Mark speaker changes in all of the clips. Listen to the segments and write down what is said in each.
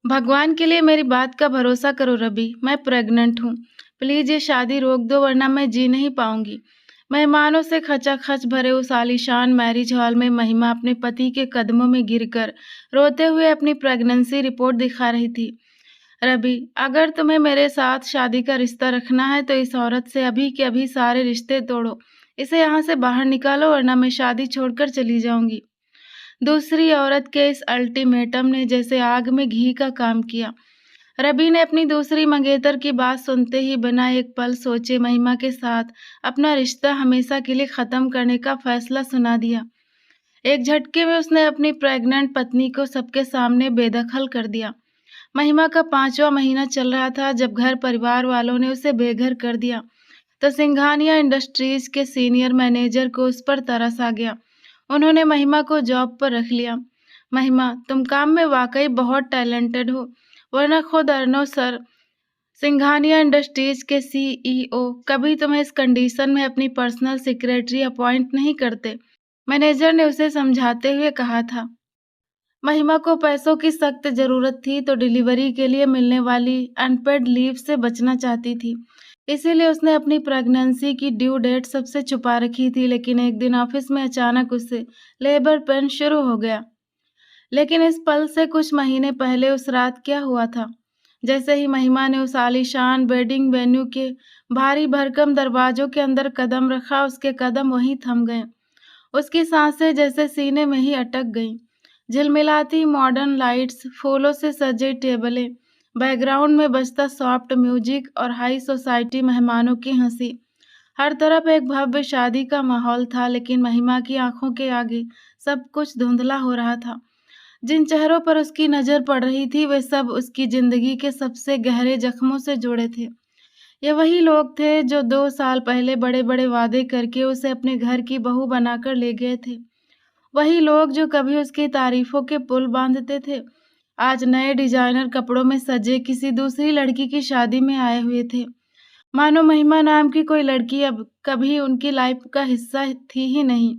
Speaker 1: भगवान के लिए मेरी बात का भरोसा करो रवि, मैं प्रेग्नेंट हूँ। प्लीज ये शादी रोक दो वरना मैं जी नहीं पाऊंगी। मेहमानों से खचाखच भरे उस आलीशान मैरिज हॉल में महिमा अपने पति के कदमों में गिरकर रोते हुए अपनी प्रेगनेंसी रिपोर्ट दिखा रही थी। रवि, अगर तुम्हें मेरे साथ शादी का रिश्ता रखना है तो इस औरत से अभी के अभी सारे रिश्ते तोड़ो। इसे यहाँ से बाहर निकालो वरना मैं शादी छोड़कर चली जाऊंगी। दूसरी औरत के इस अल्टीमेटम ने जैसे आग में घी का काम किया। रवि ने अपनी दूसरी मंगेतर की बात सुनते ही बिना एक पल सोचे महिमा के साथ अपना रिश्ता हमेशा के लिए खत्म करने का फैसला सुना दिया। एक झटके में उसने अपनी प्रेग्नेंट पत्नी को सबके सामने बेदखल कर दिया। महिमा का 5वां महीना चल रहा था जब घर परिवार वालों ने उसे बेघर कर दिया तो सिंघानिया इंडस्ट्रीज के सीनियर मैनेजर को उस पर तरस आ गया। उन्होंने महिमा को जॉब पर रख लिया। महिमा, तुम काम में वाकई बहुत टैलेंटेड हो, वरना खुद अर्नव सर, सिंघानिया इंडस्ट्रीज के सीईओ, कभी तुम्हें इस कंडीशन में अपनी पर्सनल सेक्रेटरी अपॉइंट नहीं करते, मैनेजर ने उसे समझाते हुए कहा था। महिमा को पैसों की सख्त जरूरत थी तो डिलीवरी के लिए मिलने वाली अनपेड लीव से बचना चाहती थी। इसीलिए उसने अपनी प्रेगनेंसी की ड्यू डेट सबसे छुपा रखी थी, लेकिन एक दिन ऑफिस में अचानक उससे लेबर पेन शुरू हो गया। लेकिन इस पल से कुछ महीने पहले उस रात क्या हुआ था। जैसे ही महिमा ने उस आलीशान वेडिंग वेन्यू के भारी भरकम दरवाजों के अंदर कदम रखा, उसके कदम वहीं थम गए। उसकी सांसें जैसे सीने में ही अटक गईं। झिलमिलाती मॉडर्न लाइट्स, फूलों से सजे टेबलें, बैकग्राउंड में बजता सॉफ्ट म्यूजिक और हाई सोसाइटी मेहमानों की हंसी, हर तरफ एक भव्य शादी का माहौल था। लेकिन महिमा की आंखों के आगे सब कुछ धुंधला हो रहा था। जिन चेहरों पर उसकी नजर पड़ रही थी वे सब उसकी जिंदगी के सबसे गहरे जख्मों से जुड़े थे। ये वही लोग थे जो 2 साल पहले बड़े बड़े वादे करके उसे अपने घर की बहू बनाकर ले गए थे। वही लोग जो कभी उसकी तारीफों के पुल बांधते थे, आज नए डिजाइनर कपड़ों में सजे किसी दूसरी लड़की की शादी में आए हुए थे। मानो महिमा नाम की कोई लड़की अब कभी उनकी लाइफ का हिस्सा थी ही नहीं।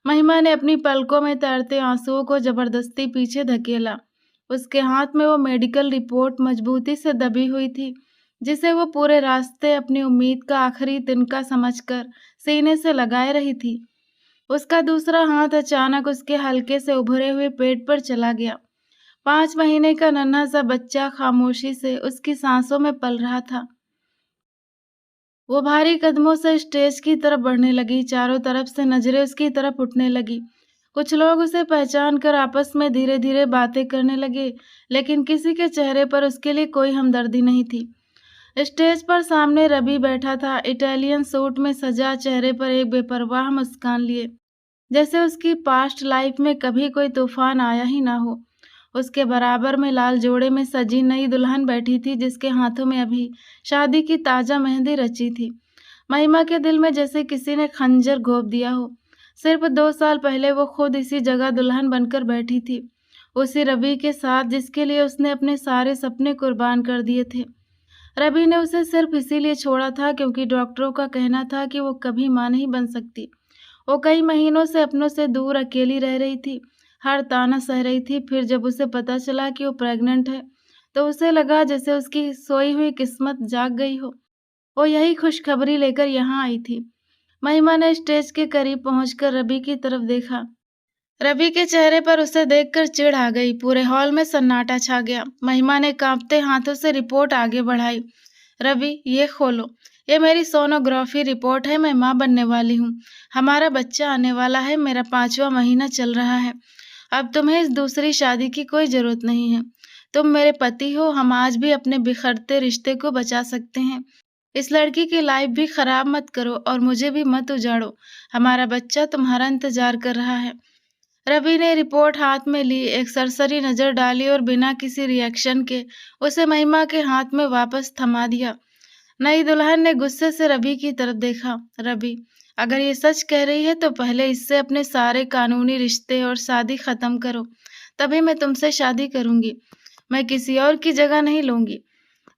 Speaker 1: महिमा ने अपनी पलकों में तैरते आंसुओं को जबरदस्ती पीछे धकेला। उसके हाथ में वो मेडिकल रिपोर्ट मजबूती से दबी हुई थी, जिसे वो पूरे रास्ते अपनी उम्मीद का आखिरी तिनका समझकर सीने से लगाए रही थी। उसका दूसरा हाथ अचानक उसके हल्के से उभरे हुए पेट पर चला गया। 5 महीने का नन्हा सा बच्चा खामोशी से उसकी सांसों में पल रहा था। वो भारी कदमों से स्टेज की तरफ बढ़ने लगी। चारों तरफ से नजरें उसकी तरफ उठने लगी। कुछ लोग उसे पहचान कर आपस में धीरे धीरे बातें करने लगे, लेकिन किसी के चेहरे पर उसके लिए कोई हमदर्दी नहीं थी। स्टेज पर सामने रवि बैठा था, इटालियन सूट में सजा, चेहरे पर एक बेपरवाह मुस्कान लिए, जैसे उसकी पास्ट लाइफ में कभी कोई तूफान आया ही ना हो। उसके बराबर में लाल जोड़े में सजी नई दुल्हन बैठी थी, जिसके हाथों में अभी शादी की ताजा मेहंदी रची थी। महिमा के दिल में जैसे किसी ने खंजर घोंप दिया हो। सिर्फ 2 साल पहले वो खुद इसी जगह दुल्हन बनकर बैठी थी, उसी रवि के साथ जिसके लिए उसने अपने सारे सपने कुर्बान कर दिए थे। रवि ने उसे सिर्फ इसीलिए छोड़ा था क्योंकि डॉक्टरों का कहना था कि वो कभी मां नहीं बन सकती। वो कई महीनों से अपनों से दूर अकेली रह रही थी, हर ताना सह रही थी। फिर जब उसे पता चला कि वो प्रेग्नेंट है तो उसे लगा जैसे उसकी सोई हुई किस्मत जाग गई हो। वो यही खुशखबरी लेकर यहाँ आई थी। महिमा ने स्टेज के करीब पहुंचकर रवि की तरफ देखा। रवि के चेहरे पर उसे देखकर चिढ़ आ गई। पूरे हॉल में सन्नाटा छा गया। महिमा ने कांपते हाथों से रिपोर्ट आगे बढ़ाई। रवि, ये खोलो। ये मेरी सोनोग्राफी रिपोर्ट है। मैं मां बनने वाली हूँ। हमारा बच्चा आने वाला है। मेरा 5वां महीना चल रहा है। अब तुम्हें इस दूसरी शादी की कोई जरूरत नहीं है। तुम मेरे पति हो। हम आज भी अपने बिखरते रिश्ते को बचा सकते हैं। इस लड़की की लाइफ भी खराब मत करो और मुझे भी मत उजाड़ो। हमारा बच्चा तुम्हारा इंतजार कर रहा है। रवि ने रिपोर्ट हाथ में ली, एक सरसरी नजर डाली और बिना किसी रिएक्शन के उसे महिमा के हाथ में वापस थमा दिया। नई दुल्हन ने गुस्से से रवि की तरफ देखा। रवि, अगर ये सच कह रही है तो पहले इससे अपने सारे कानूनी रिश्ते और शादी खत्म करो, तभी मैं तुमसे शादी करूंगी। मैं किसी और की जगह नहीं लूंगी।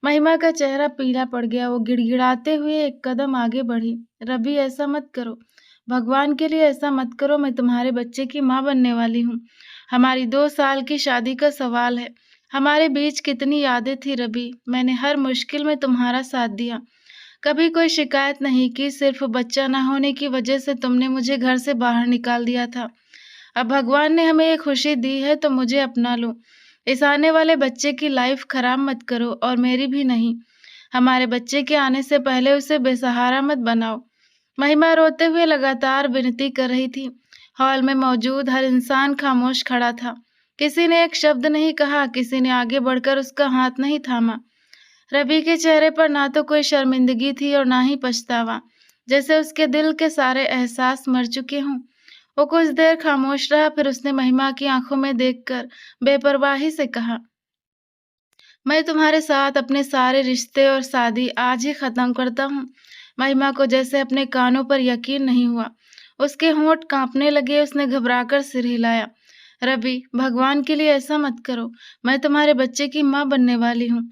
Speaker 1: महिमा का चेहरा पीला पड़ गया। वो गिड़गिड़ाते हुए एक कदम आगे बढ़ी। रवि, ऐसा मत करो। भगवान के लिए ऐसा मत करो। मैं तुम्हारे बच्चे की माँ बनने वाली हूँ। हमारी 2 साल की शादी का सवाल है। हमारे बीच कितनी यादें थी रवि, मैंने हर मुश्किल में तुम्हारा साथ दिया। कभी कोई शिकायत नहीं की, सिर्फ बच्चा ना होने की वजह से तुमने मुझे घर से बाहर निकाल दिया था। अब भगवान ने हमें ये खुशी दी है तो मुझे अपना लो। इस आने वाले बच्चे की लाइफ खराब मत करो और मेरी भी नहीं। हमारे बच्चे के आने से पहले उसे बेसहारा मत बनाओ। महिमा रोते हुए लगातार विनती कर रही थी। हॉल में मौजूद हर इंसान खामोश खड़ा था। किसी ने एक शब्द नहीं कहा, किसी ने आगे बढ़कर उसका हाथ नहीं थामा। रवि के चेहरे पर ना तो कोई शर्मिंदगी थी और ना ही पछतावा, जैसे उसके दिल के सारे एहसास मर चुके हों। वो कुछ देर खामोश रहा, फिर उसने महिमा की आंखों में देखकर बेपरवाही से कहा, मैं तुम्हारे साथ अपने सारे रिश्ते और शादी आज ही खत्म करता हूँ। महिमा को जैसे अपने कानों पर यकीन नहीं हुआ। उसके होंठ कांपने लगे, उसने घबराकर सिर हिलाया। रवि, भगवान के लिए ऐसा मत करो, मैं तुम्हारे बच्चे की माँ बनने वाली हूँ।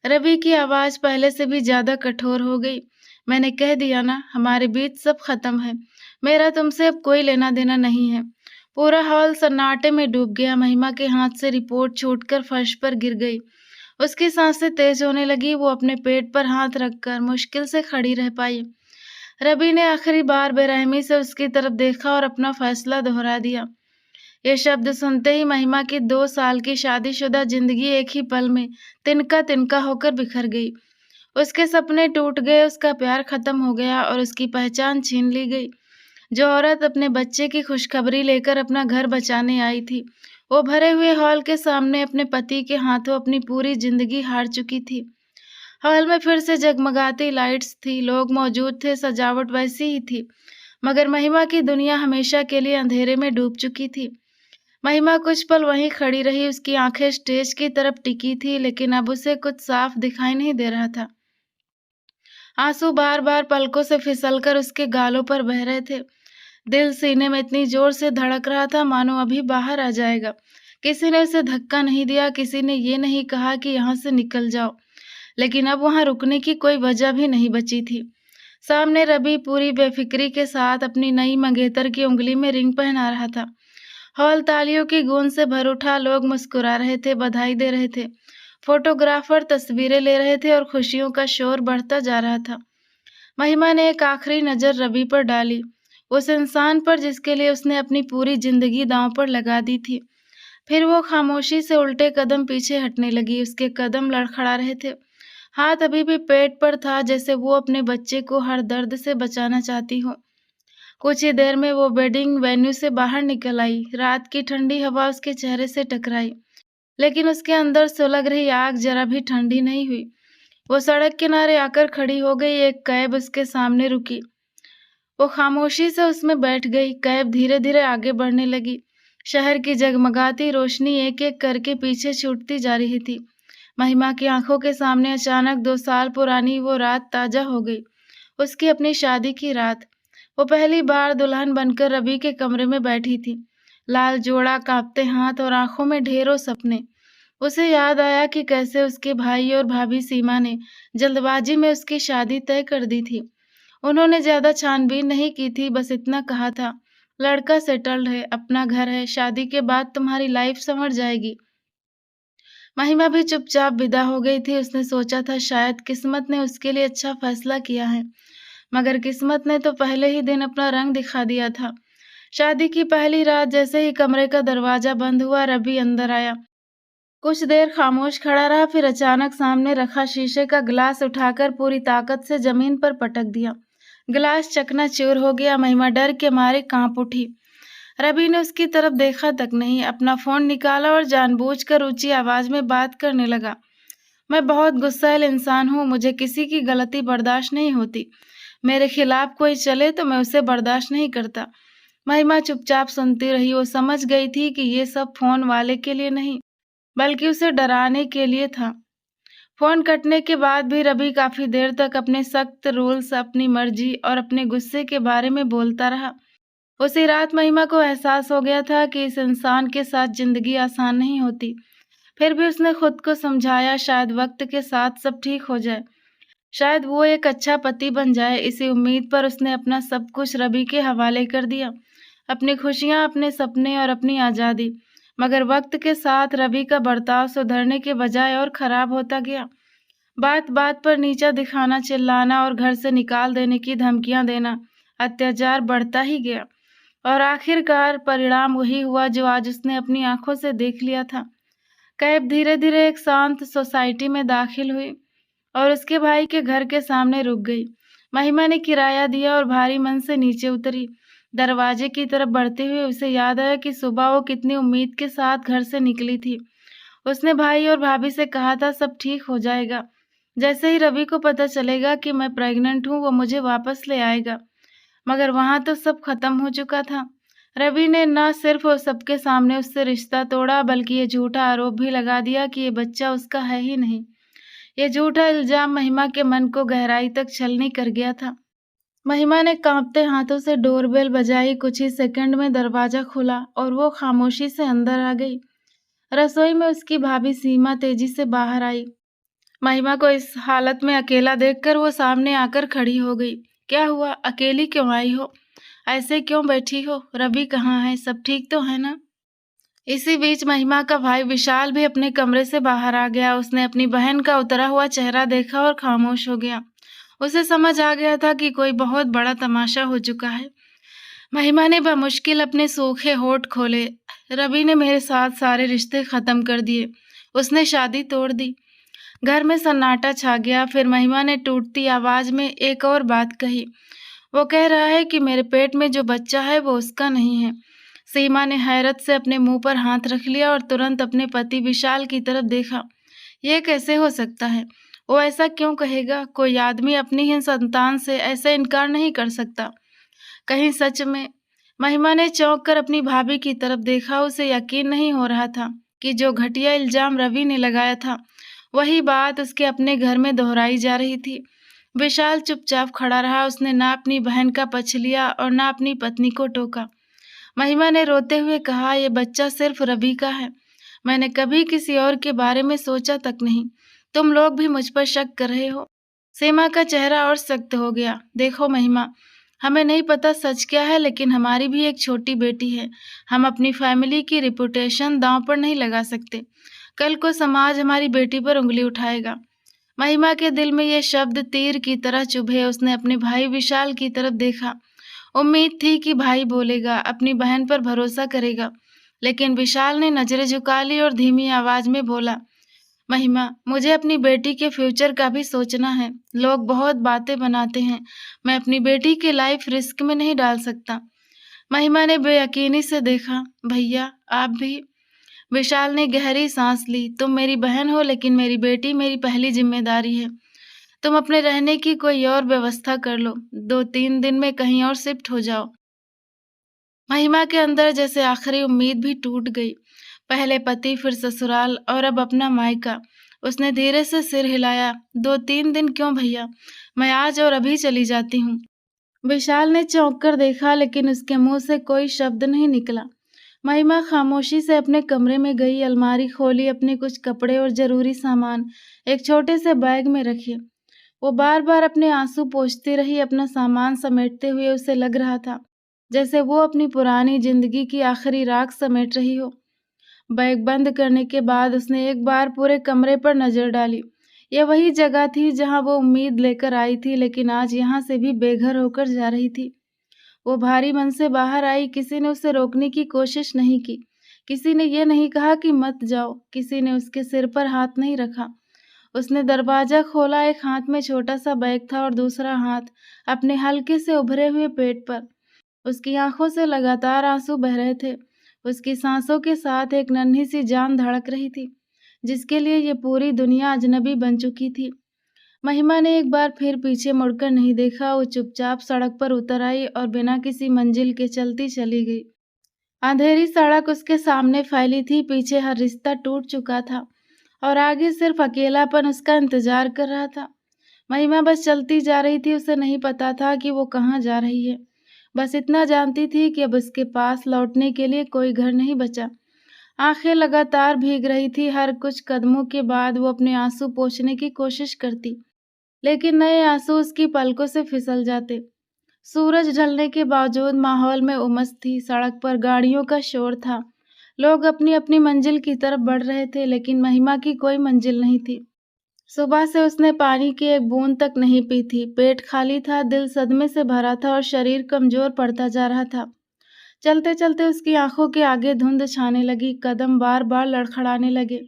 Speaker 1: रवि की आवाज पहले से भी ज्यादा कठोर हो गई। मैंने कह दिया ना, हमारे बीच सब खत्म है। मेरा तुमसे अब कोई लेना देना नहीं है। पूरा हॉल सन्नाटे में डूब गया। महिमा के हाथ से रिपोर्ट छूटकर फर्श पर गिर गई। उसकी सांसें तेज होने लगी। वो अपने पेट पर हाथ रखकर मुश्किल से खड़ी रह पाई। रवि ने आखिरी बार बेरहमी से उसकी तरफ देखा और अपना फैसला दोहरा दिया। ये शब्द सुनते ही महिमा की 2 साल की शादीशुदा जिंदगी एक ही पल में तिनका तिनका होकर बिखर गई। उसके सपने टूट गए, उसका प्यार खत्म हो गया और उसकी पहचान छीन ली गई। जो औरत अपने बच्चे की खुशखबरी लेकर अपना घर बचाने आई थी, वो भरे हुए हॉल के सामने अपने पति के हाथों अपनी पूरी जिंदगी हार चुकी थी। हॉल में फिर से जगमगाती लाइट्स थी, लोग मौजूद थे, सजावट वैसी ही थी, मगर महिमा की दुनिया हमेशा के लिए अंधेरे में डूब चुकी थी। महिमा कुछ पल वहीं खड़ी रही, उसकी आंखें स्टेज की तरफ टिकी थी, लेकिन अब उसे कुछ साफ दिखाई नहीं दे रहा था। आंसू बार बार पलकों से फिसलकर उसके गालों पर बह रहे थे। दिल सीने में इतनी जोर से धड़क रहा था मानो अभी बाहर आ जाएगा। किसी ने उसे धक्का नहीं दिया, किसी ने ये नहीं कहा कि यहाँ से निकल जाओ, लेकिन अब वहां रुकने की कोई वजह भी नहीं बची थी। सामने रवि पूरी बेफिक्री के साथ अपनी नई मंगेतर की उंगली में रिंग पहना रहा था। हॉल तालियों की गूंज से भर उठा, लोग मुस्कुरा रहे थे, बधाई दे रहे थे। फोटोग्राफर तस्वीरें ले रहे थे और खुशियों का शोर बढ़ता जा रहा था। महिमा ने एक आखिरी नजर रवि पर डाली, उस इंसान पर जिसके लिए उसने अपनी पूरी जिंदगी दांव पर लगा दी थी। फिर वो खामोशी से उल्टे कदम पीछे हटने लगी। उसके कदम लड़खड़ा रहे थे, हाथ अभी भी पेट पर था, जैसे वो अपने बच्चे को हर दर्द से बचाना चाहती हो। कुछ ही देर में वो वेडिंग वेन्यू से बाहर निकल आई। रात की ठंडी हवा उसके चेहरे से टकराई, लेकिन उसके अंदर सुलग रही आग जरा भी ठंडी नहीं हुई। वो सड़क किनारे आकर खड़ी हो गई। एक कैब उसके सामने रुकी। वो खामोशी से उसमें बैठ गई। कैब धीरे धीरे आगे बढ़ने लगी। शहर की जगमगाती रोशनी एक एक करके पीछे छूटती जा रही थी। महिमा की आंखों के सामने अचानक 2 साल पुरानी वो रात ताजा हो गई। उसकी अपनी शादी की रात। वो पहली बार दुल्हन बनकर रवि के कमरे में बैठी थी। लाल जोड़ा, कांपते हाथ और आंखों में ढेरों सपने। उसे याद आया कि कैसे उसके भाई और भाभी सीमा ने जल्दबाजी में उसकी शादी तय कर दी थी। उन्होंने ज्यादा छानबीन नहीं की थी, बस इतना कहा था, लड़का सेटल्ड है, अपना घर है, शादी के बाद तुम्हारी लाइफ संवर जाएगी। महिमा भी चुपचाप विदा हो गई थी। उसने सोचा था शायद किस्मत ने उसके लिए अच्छा फैसला किया है, मगर किस्मत ने तो पहले ही दिन अपना रंग दिखा दिया था। शादी की पहली रात जैसे ही कमरे का दरवाजा बंद हुआ, रवि अंदर आया। कुछ देर खामोश खड़ा रहा, फिर अचानक सामने रखा शीशे का गिलास उठाकर पूरी ताकत से जमीन पर पटक दिया। गिलास चकनाचूर हो गया। महिमा डर के मारे कांप उठी। रवि ने उसकी तरफ देखा तक नहीं, अपना फोन निकाला और जानबूझकर ऊंची आवाज में बात करने लगा। मैं बहुत गुस्सैल इंसान हूँ, मुझे किसी की गलती बर्दाश्त नहीं होती। मेरे खिलाफ कोई चले तो मैं उसे बर्दाश्त नहीं करता। महिमा चुपचाप सुनती रही। वो समझ गई थी कि ये सब फोन वाले के लिए नहीं, बल्कि उसे डराने के लिए था। फोन कटने के बाद भी रवि काफी देर तक अपने सख्त रूल्स, अपनी मर्जी और अपने गुस्से के बारे में बोलता रहा। उसी रात महिमा को एहसास हो गया था कि इस इंसान के साथ जिंदगी आसान नहीं होती। फिर भी उसने खुद को समझाया, शायद वक्त के साथ सब ठीक हो जाए, शायद वो एक अच्छा पति बन जाए। इसी उम्मीद पर उसने अपना सब कुछ रवि के हवाले कर दिया, अपनी खुशियां, अपने सपने और अपनी आज़ादी। मगर वक्त के साथ रवि का बर्ताव सुधरने के बजाय और खराब होता गया। बात बात पर नीचा दिखाना, चिल्लाना और घर से निकाल देने की धमकियां देना, अत्याचार बढ़ता ही गया और आखिरकार परिणाम वही हुआ जो आज उसने अपनी आंखों से देख लिया था। कैब धीरे धीरे एक शांत सोसाइटी में दाखिल हुई और उसके भाई के घर के सामने रुक गई। महिमा ने किराया दिया और भारी मन से नीचे उतरी। दरवाजे की तरफ बढ़ते हुए उसे याद आया कि सुबह वो कितनी उम्मीद के साथ घर से निकली थी। उसने भाई और भाभी से कहा था सब ठीक हो जाएगा, जैसे ही रवि को पता चलेगा कि मैं प्रेग्नेंट हूँ वो मुझे वापस ले आएगा। मगर वहां तो सब खत्म हो चुका था। रवि ने न सिर्फ वो सबके सामने उससे रिश्ता तोड़ा बल्कि ये झूठा आरोप भी लगा दिया कि ये बच्चा उसका है ही नहीं। ये झूठा इल्जाम महिमा के मन को गहराई तक छलनी कर गया था। महिमा ने कांपते हाथों से डोरबेल बजाई। कुछ ही सेकंड में दरवाजा खुला और वो खामोशी से अंदर आ गई। रसोई में उसकी भाभी सीमा तेजी से बाहर आई। महिमा को इस हालत में अकेला देखकर वो सामने आकर खड़ी हो गई। क्या हुआ? अकेली क्यों आई हो? ऐसे क्यों बैठी हो? रवि कहाँ है? सब ठीक तो है ना? इसी बीच महिमा का भाई विशाल भी अपने कमरे से बाहर आ गया। उसने अपनी बहन का उतरा हुआ चेहरा देखा और खामोश हो गया। उसे समझ आ गया था कि कोई बहुत बड़ा तमाशा हो चुका है। महिमा ने बमुश्किल अपने सूखे होठ खोले। रवि ने मेरे साथ सारे रिश्ते खत्म कर दिए। उसने शादी तोड़ दी। घर में सन्नाटा छा गया। फिर महिमा ने टूटती आवाज में एक और बात कही। वो कह रहा है कि मेरे पेट में जो बच्चा है वो उसका नहीं है। सीमा ने हैरत से अपने मुंह पर हाथ रख लिया और तुरंत अपने पति विशाल की तरफ देखा। ये कैसे हो सकता है? वो ऐसा क्यों कहेगा? कोई आदमी अपनी ही संतान से ऐसा इनकार नहीं कर सकता। कहीं सच में? महिमा ने चौंक कर अपनी भाभी की तरफ देखा। उसे यकीन नहीं हो रहा था कि जो घटिया इल्जाम रवि ने लगाया था वही बात उसके अपने घर में दोहराई जा रही थी। विशाल चुपचाप खड़ा रहा। उसने ना अपनी बहन का पक्ष लिया और ना अपनी पत्नी को टोका। महिमा ने रोते हुए कहा, ये बच्चा सिर्फ रवि का है। मैंने कभी किसी और के बारे में सोचा तक नहीं। तुम लोग भी मुझ पर शक कर रहे हो। सीमा का चेहरा और सख्त हो गया। देखो महिमा, हमें नहीं पता सच क्या है, लेकिन हमारी भी एक छोटी बेटी है। हम अपनी फैमिली की रिपुटेशन दांव पर नहीं लगा सकते। कल को समाज हमारी बेटी पर उंगली उठाएगा। महिमा के दिल में ये शब्द तीर की तरह चुभे। उसने अपने भाई विशाल की तरफ देखा। उम्मीद थी कि भाई बोलेगा, अपनी बहन पर भरोसा करेगा, लेकिन विशाल ने नजरें झुका ली और धीमी आवाज में बोला, महिमा, मुझे अपनी बेटी के फ्यूचर का भी सोचना है। लोग बहुत बातें बनाते हैं, मैं अपनी बेटी की लाइफ रिस्क में नहीं डाल सकता। महिमा ने बेयकीनी से देखा। भैया, आप भी? विशाल ने गहरी सांस ली। तुम मेरी बहन हो, लेकिन मेरी बेटी मेरी पहली जिम्मेदारी है। तुम अपने रहने की कोई और व्यवस्था कर लो। 2-3 दिन में कहीं और शिफ्ट हो जाओ। महिमा के अंदर जैसे आखिरी उम्मीद भी टूट गई। पहले पति, फिर ससुराल और अब अपना मायका। उसने धीरे से सिर हिलाया। 2-3 दिन क्यों भैया? मैं आज और अभी चली जाती हूँ। विशाल ने चौंक कर देखा, लेकिन उसके मुंह से कोई शब्द नहीं निकला। महिमा खामोशी से अपने कमरे में गई। अलमारी खोली, अपने कुछ कपड़े और जरूरी सामान एक छोटे से बैग में रखे। वो बार बार अपने आंसू पोंछती रही। अपना सामान समेटते हुए उसे लग रहा था जैसे वो अपनी पुरानी जिंदगी की आखिरी राख समेट रही हो। बैग बंद करने के बाद उसने एक बार पूरे कमरे पर नजर डाली। यह वही जगह थी जहां वो उम्मीद लेकर आई थी, लेकिन आज यहाँ से भी बेघर होकर जा रही थी। वो भारी मन से बाहर आई। किसी ने उसे रोकने की कोशिश नहीं की। किसी ने ये नहीं कहा कि मत जाओ। किसी ने उसके सिर पर हाथ नहीं रखा। उसने दरवाजा खोला। एक हाथ में छोटा सा बैग था और दूसरा हाथ अपने हल्के से उभरे हुए पेट पर। उसकी आंखों से लगातार आंसू बह रहे थे। उसकी सांसों के साथ एक नन्ही सी जान धड़क रही थी, जिसके लिए ये पूरी दुनिया अजनबी बन चुकी थी। महिमा ने एक बार फिर पीछे मुड़कर नहीं देखा। वो चुपचाप सड़क पर उतर आई और बिना किसी मंजिल के चलती चली गई। अंधेरी सड़क उसके सामने फैली थी। पीछे हर रिश्ता टूट चुका था और आगे सिर्फ अकेलापन उसका इंतजार कर रहा था। महिमा बस चलती जा रही थी। उसे नहीं पता था कि वो कहाँ जा रही है। बस इतना जानती थी कि अब उसके पास लौटने के लिए कोई घर नहीं बचा। आंखें लगातार भीग रही थी। हर कुछ कदमों के बाद वो अपने आंसू पोंछने की कोशिश करती, लेकिन नए आंसू उसकी पलकों से फिसल जाते। सूरज ढलने के बावजूद माहौल में उमस थी। सड़क पर गाड़ियों का शोर था। लोग अपनी अपनी मंजिल की तरफ बढ़ रहे थे, लेकिन महिमा की कोई मंजिल नहीं थी। सुबह से उसने पानी की एक बूंद तक नहीं पी थी। पेट खाली था, दिल सदमे से भरा था और शरीर कमजोर पड़ता जा रहा था। चलते चलते उसकी आंखों के आगे धुंध छाने लगी, कदम बार बार लड़खड़ाने लगे।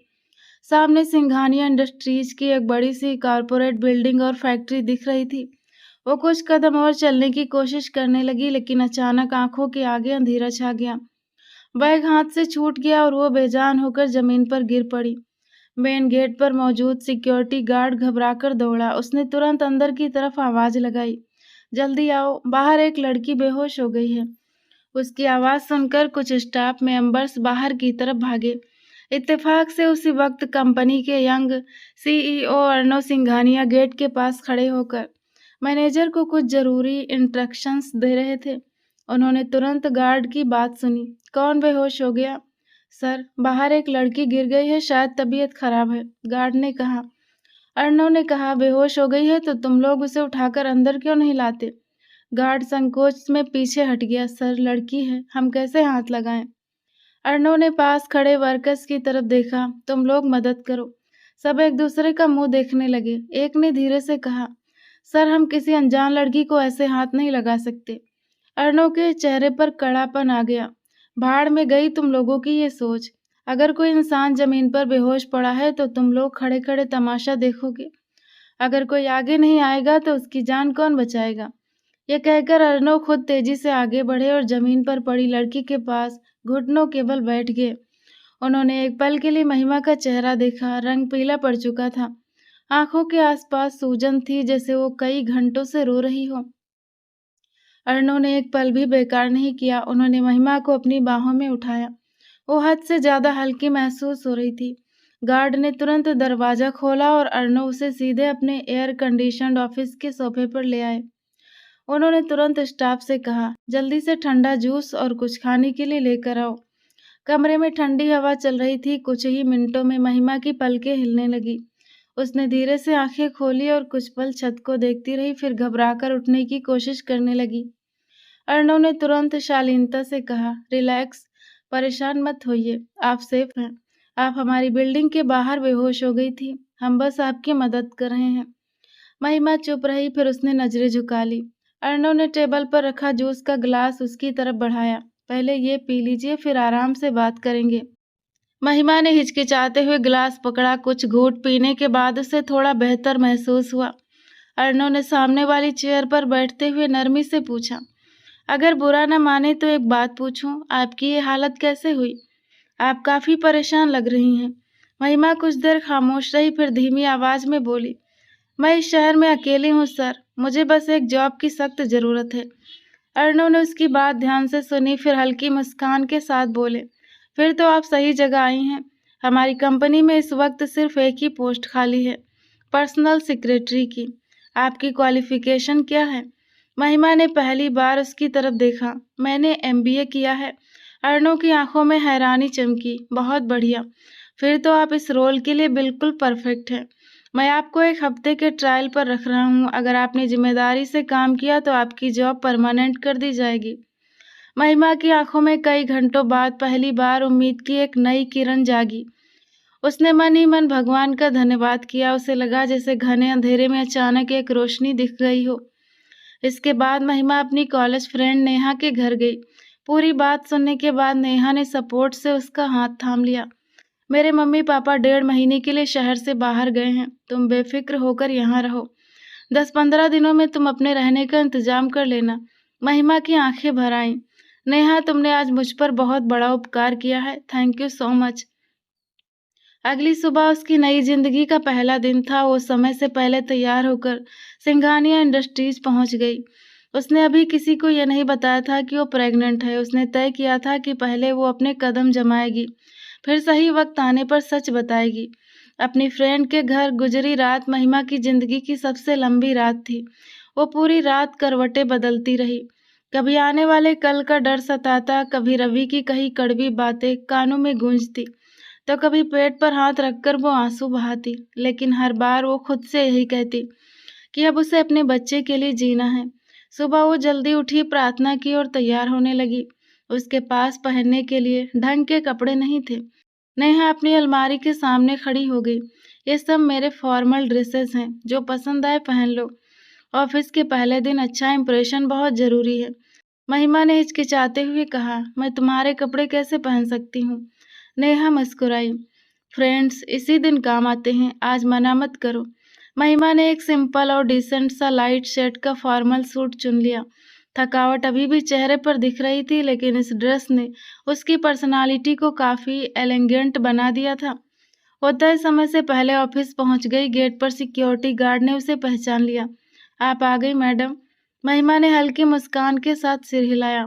Speaker 1: सामने सिंघानिया इंडस्ट्रीज की एक बड़ी सी कारपोरेट बिल्डिंग और फैक्ट्री दिख रही थी। वो कुछ कदम और चलने की कोशिश करने लगी, लेकिन अचानक आंखों के आगे अंधेरा छा गया। बैग हाथ से छूट गया और वो बेजान होकर जमीन पर गिर पड़ी। मेन गेट पर मौजूद सिक्योरिटी गार्ड घबराकर दौड़ा। उसने तुरंत अंदर की तरफ आवाज लगाई, जल्दी आओ, बाहर एक लड़की बेहोश हो गई है। उसकी आवाज सुनकर कुछ स्टाफ मेंबर्स बाहर की तरफ भागे। इत्तेफाक से उसी वक्त कंपनी के young CEO Arnav Singhania gate के पास खड़े होकर मैनेजर को कुछ जरूरी इंस्ट्रक्शंस दे रहे थे। उन्होंने तुरंत गार्ड की बात सुनी। कौन बेहोश हो गया? सर, बाहर एक लड़की गिर गई है, शायद तबीयत खराब है, गार्ड ने कहा। अर्णव ने कहा, बेहोश हो गई है तो तुम लोग उसे उठाकर अंदर क्यों नहीं लाते? गार्ड संकोच में पीछे हट गया। सर, लड़की है, हम कैसे हाथ लगाएं? अर्णव ने पास खड़े वर्कर्स की तरफ देखा। तुम लोग मदद करो। सब एक दूसरे का मुंह देखने लगे। एक ने धीरे से कहा, सर, हम किसी अनजान लड़की को ऐसे हाथ नहीं लगा सकते। अर्णव के चेहरे पर कड़ापन आ गया। भाड़ में गई तुम लोगों की ये सोच। अगर कोई इंसान जमीन पर बेहोश पड़ा है तो तुम लोग खड़े खड़े तमाशा देखोगे। अगर कोई आगे नहीं आएगा तो उसकी जान कौन बचाएगा? यह कहकर अर्णव खुद तेजी से आगे बढ़े और जमीन पर पड़ी लड़की के पास घुटनों के बल बैठ गए। उन्होंने एक पल के लिए महिमा का चेहरा देखा। रंग पीला पड़ चुका था। आंखों के आसपास सूजन थी, जैसे वो कई घंटों से रो रही हो। अर्णव ने एक पल भी बेकार नहीं किया। उन्होंने महिमा को अपनी बाहों में उठाया। वो हद से ज्यादा हल्की महसूस हो रही थी। गार्ड ने तुरंत दरवाजा खोला और अर्णव उसे सीधे अपने एयर कंडीशनड ऑफिस के सोफे पर ले आए। उन्होंने तुरंत स्टाफ से कहा, जल्दी से ठंडा जूस और कुछ खाने के लिए लेकर आओ। कमरे में ठंडी हवा चल रही थी। कुछ ही मिनटों में महिमा की पलकें हिलने लगी। उसने धीरे से आंखें खोली और कुछ पल छत को देखती रही, फिर घबराकर उठने की कोशिश करने लगी। अर्णव ने तुरंत शालीनता से कहा, रिलैक्स, परेशान मत होइए, आप सेफ हैं। आप हमारी बिल्डिंग के बाहर बेहोश हो गई थी, हम बस आपकी मदद कर रहे हैं। महिमा चुप रही, फिर उसने नजरें झुका ली। अर्णव ने टेबल पर रखा जूस का गिलास उसकी तरफ बढ़ाया। पहले ये पी लीजिए, फिर आराम से बात करेंगे। महिमा ने हिचकिचाते हुए गिलास पकड़ा। कुछ घूंट पीने के बाद उसे थोड़ा बेहतर महसूस हुआ। अर्णव ने सामने वाली चेयर पर बैठते हुए नरमी से पूछा, अगर बुरा न माने तो एक बात पूछूं, आपकी ये हालत कैसे हुई? आप काफी परेशान लग रही हैं। महिमा कुछ देर खामोश रही, फिर धीमी आवाज में बोली, मैं इस शहर में अकेली हूँ सर, मुझे बस एक जॉब की सख्त जरूरत है। अर्णव ने उसकी बात ध्यान से सुनी, फिर हल्की मुस्कान के साथ बोले, फिर तो आप सही जगह आई हैं। हमारी कंपनी में इस वक्त सिर्फ एक ही पोस्ट खाली है, पर्सनल सेक्रेटरी की। आपकी क्वालिफिकेशन क्या है? महिमा ने पहली बार उसकी तरफ देखा। मैंने एमबीए किया है। अर्णव की आंखों में हैरानी चमकी। बहुत बढ़िया, फिर तो आप इस रोल के लिए बिल्कुल परफेक्ट हैं। मैं आपको एक हफ्ते के ट्रायल पर रख रहा हूँ। अगर आपने जिम्मेदारी से काम किया तो आपकी जॉब परमानेंट कर दी जाएगी। महिमा की आंखों में कई घंटों बाद पहली बार उम्मीद की एक नई किरण जागी। उसने मन ही मन भगवान का धन्यवाद किया। उसे लगा जैसे घने अंधेरे में अचानक एक रोशनी दिख गई हो। इसके बाद महिमा अपनी कॉलेज फ्रेंड नेहा के घर गई। पूरी बात सुनने के बाद नेहा ने सपोर्ट से उसका हाथ थाम लिया। मेरे मम्मी पापा 1.5 महीने के लिए शहर से बाहर गए हैं, तुम बेफिक्र होकर यहाँ रहो। 10-15 दिनों में तुम अपने रहने का इंतजाम कर लेना। महिमा की आंखें भर आईं। नेहा, तुमने आज मुझ पर बहुत बड़ा उपकार किया है, थैंक यू सो मच। अगली सुबह उसकी नई जिंदगी का पहला दिन था। वो समय से पहले तैयार होकर सिंघानिया इंडस्ट्रीज पहुंच गई। उसने अभी किसी को यह नहीं बताया था कि वो प्रेग्नेंट है। उसने तय किया था कि पहले वो अपने कदम जमाएगी, फिर सही वक्त आने पर सच बताएगी। अपनी फ्रेंड के घर गुजरी रात महिमा की जिंदगी की सबसे लंबी रात थी। वो पूरी रात करवटें बदलती रही। कभी आने वाले कल का डर सताता, कभी रवि की कही कड़वी बातें कानों में गूंजती, तो कभी पेट पर हाथ रखकर वो आंसू बहाती। लेकिन हर बार वो खुद से यही कहती कि अब उसे अपने बच्चे के लिए जीना है। सुबह वो जल्दी उठी, प्रार्थना की और तैयार होने लगी। उसके पास पहनने के लिए ढंग के कपड़े नहीं थे। नेहा अपनी अलमारी के सामने खड़ी हो गई। ये सब मेरे फॉर्मल ड्रेसेस हैं, जो पसंद आए पहन लो। ऑफिस के पहले दिन अच्छा इंप्रेशन बहुत जरूरी है। महिमा ने हिचकिचाते हुए कहा, मैं तुम्हारे कपड़े कैसे पहन सकती हूँ? नेहा मुस्कुराई। फ्रेंड्स इसी दिन काम आते हैं, आज मना मत करो। महिमा ने एक सिंपल और डिसेंट सा लाइट शेड का फॉर्मल सूट चुन लिया। थकावट अभी भी चेहरे पर दिख रही थी, लेकिन इस ड्रेस ने उसकी पर्सनालिटी को काफी एलिगेंट बना दिया था। वो तय समय से पहले ऑफिस पहुंच गई। गेट पर सिक्योरिटी गार्ड ने उसे पहचान लिया। आप आ गई मैडम। महिमा ने हल्की मुस्कान के साथ सिर हिलाया।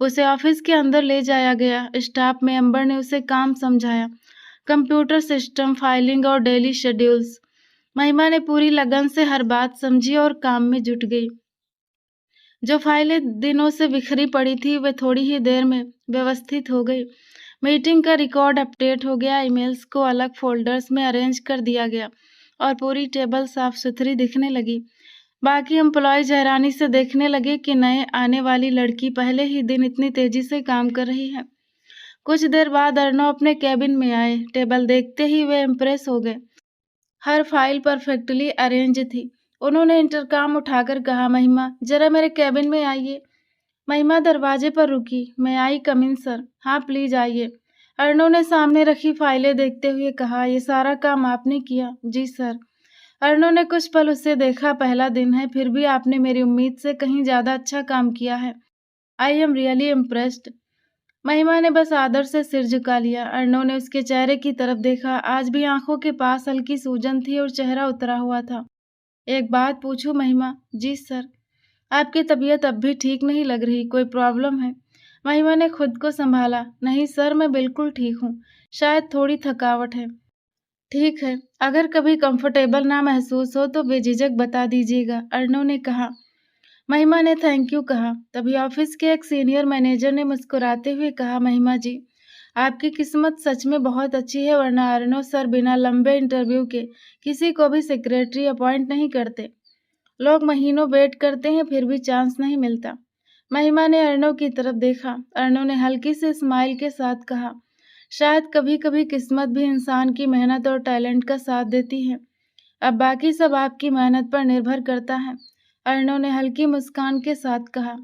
Speaker 1: उसे ऑफिस के अंदर ले जाया गया। स्टाफ मेंबर ने उसे काम समझाया, कंप्यूटर सिस्टम, फाइलिंग और डेली शेड्यूल्स। महिमा ने पूरी लगन से हर बात समझी और काम में जुट गई। जो फाइलें दिनों से बिखरी पड़ी थी, वे थोड़ी ही देर में व्यवस्थित हो गई। मीटिंग का रिकॉर्ड अपडेट हो गया, ईमेल्स को अलग फोल्डर्स में अरेंज कर दिया गया और पूरी टेबल साफ सुथरी दिखने लगी। बाकी एम्प्लॉयज हैरानी से देखने लगे कि नए आने वाली लड़की पहले ही दिन इतनी तेजी से काम कर रही है। कुछ देर बाद अर्णव अपने कैबिन में आए। टेबल देखते ही वे इम्प्रेस हो गए। हर फाइल परफेक्टली अरेंज थी। उन्होंने इंटरकॉम उठाकर कहा, महिमा जरा मेरे कैबिन में आइए। महिमा दरवाजे पर रुकी। मैं आई कम इन सर। हाँ प्लीज आइए। अर्णव ने सामने रखी फाइलें देखते हुए कहा, ये सारा काम आपने किया? जी सर। अर्णव ने कुछ पल उससे देखा। पहला दिन है, फिर भी आपने मेरी उम्मीद से कहीं ज्यादा अच्छा काम किया है। I am really impressed. महिमा ने बस आदर से सिर झुका लिया। अर्णव ने उसके चेहरे की तरफ देखा। आज भी आंखों के पास हल्की सूजन थी और चेहरा उतरा हुआ था। एक बात पूछूं महिमा? जी सर। आपकी तबीयत अब भी ठीक नहीं लग रही, कोई प्रॉब्लम है? महिमा ने खुद को संभाला। नहीं सर, मैं बिल्कुल ठीक हूँ, शायद थोड़ी थकावट है। ठीक है, अगर कभी कंफर्टेबल ना महसूस हो तो बेझिझक बता दीजिएगा, अर्णव ने कहा। महिमा ने थैंक यू कहा। तभी ऑफिस के एक सीनियर मैनेजर ने मुस्कुराते हुए कहा, महिमा जी, आपकी किस्मत सच में बहुत अच्छी है, वरना अर्णव सर बिना लंबे इंटरव्यू के किसी को भी सेक्रेटरी अपॉइंट नहीं करते। लोग महीनों वेट करते हैं, फिर भी चांस नहीं मिलता। महिमा ने अर्णव की तरफ देखा। अर्णव ने हल्की से स्माइल के साथ कहा, शायद कभी कभी किस्मत भी इंसान की मेहनत और टैलेंट का साथ देती है। अब बाकी सब आपकी मेहनत पर निर्भर करता है, अर्णव ने हल्की मुस्कान के साथ कहा।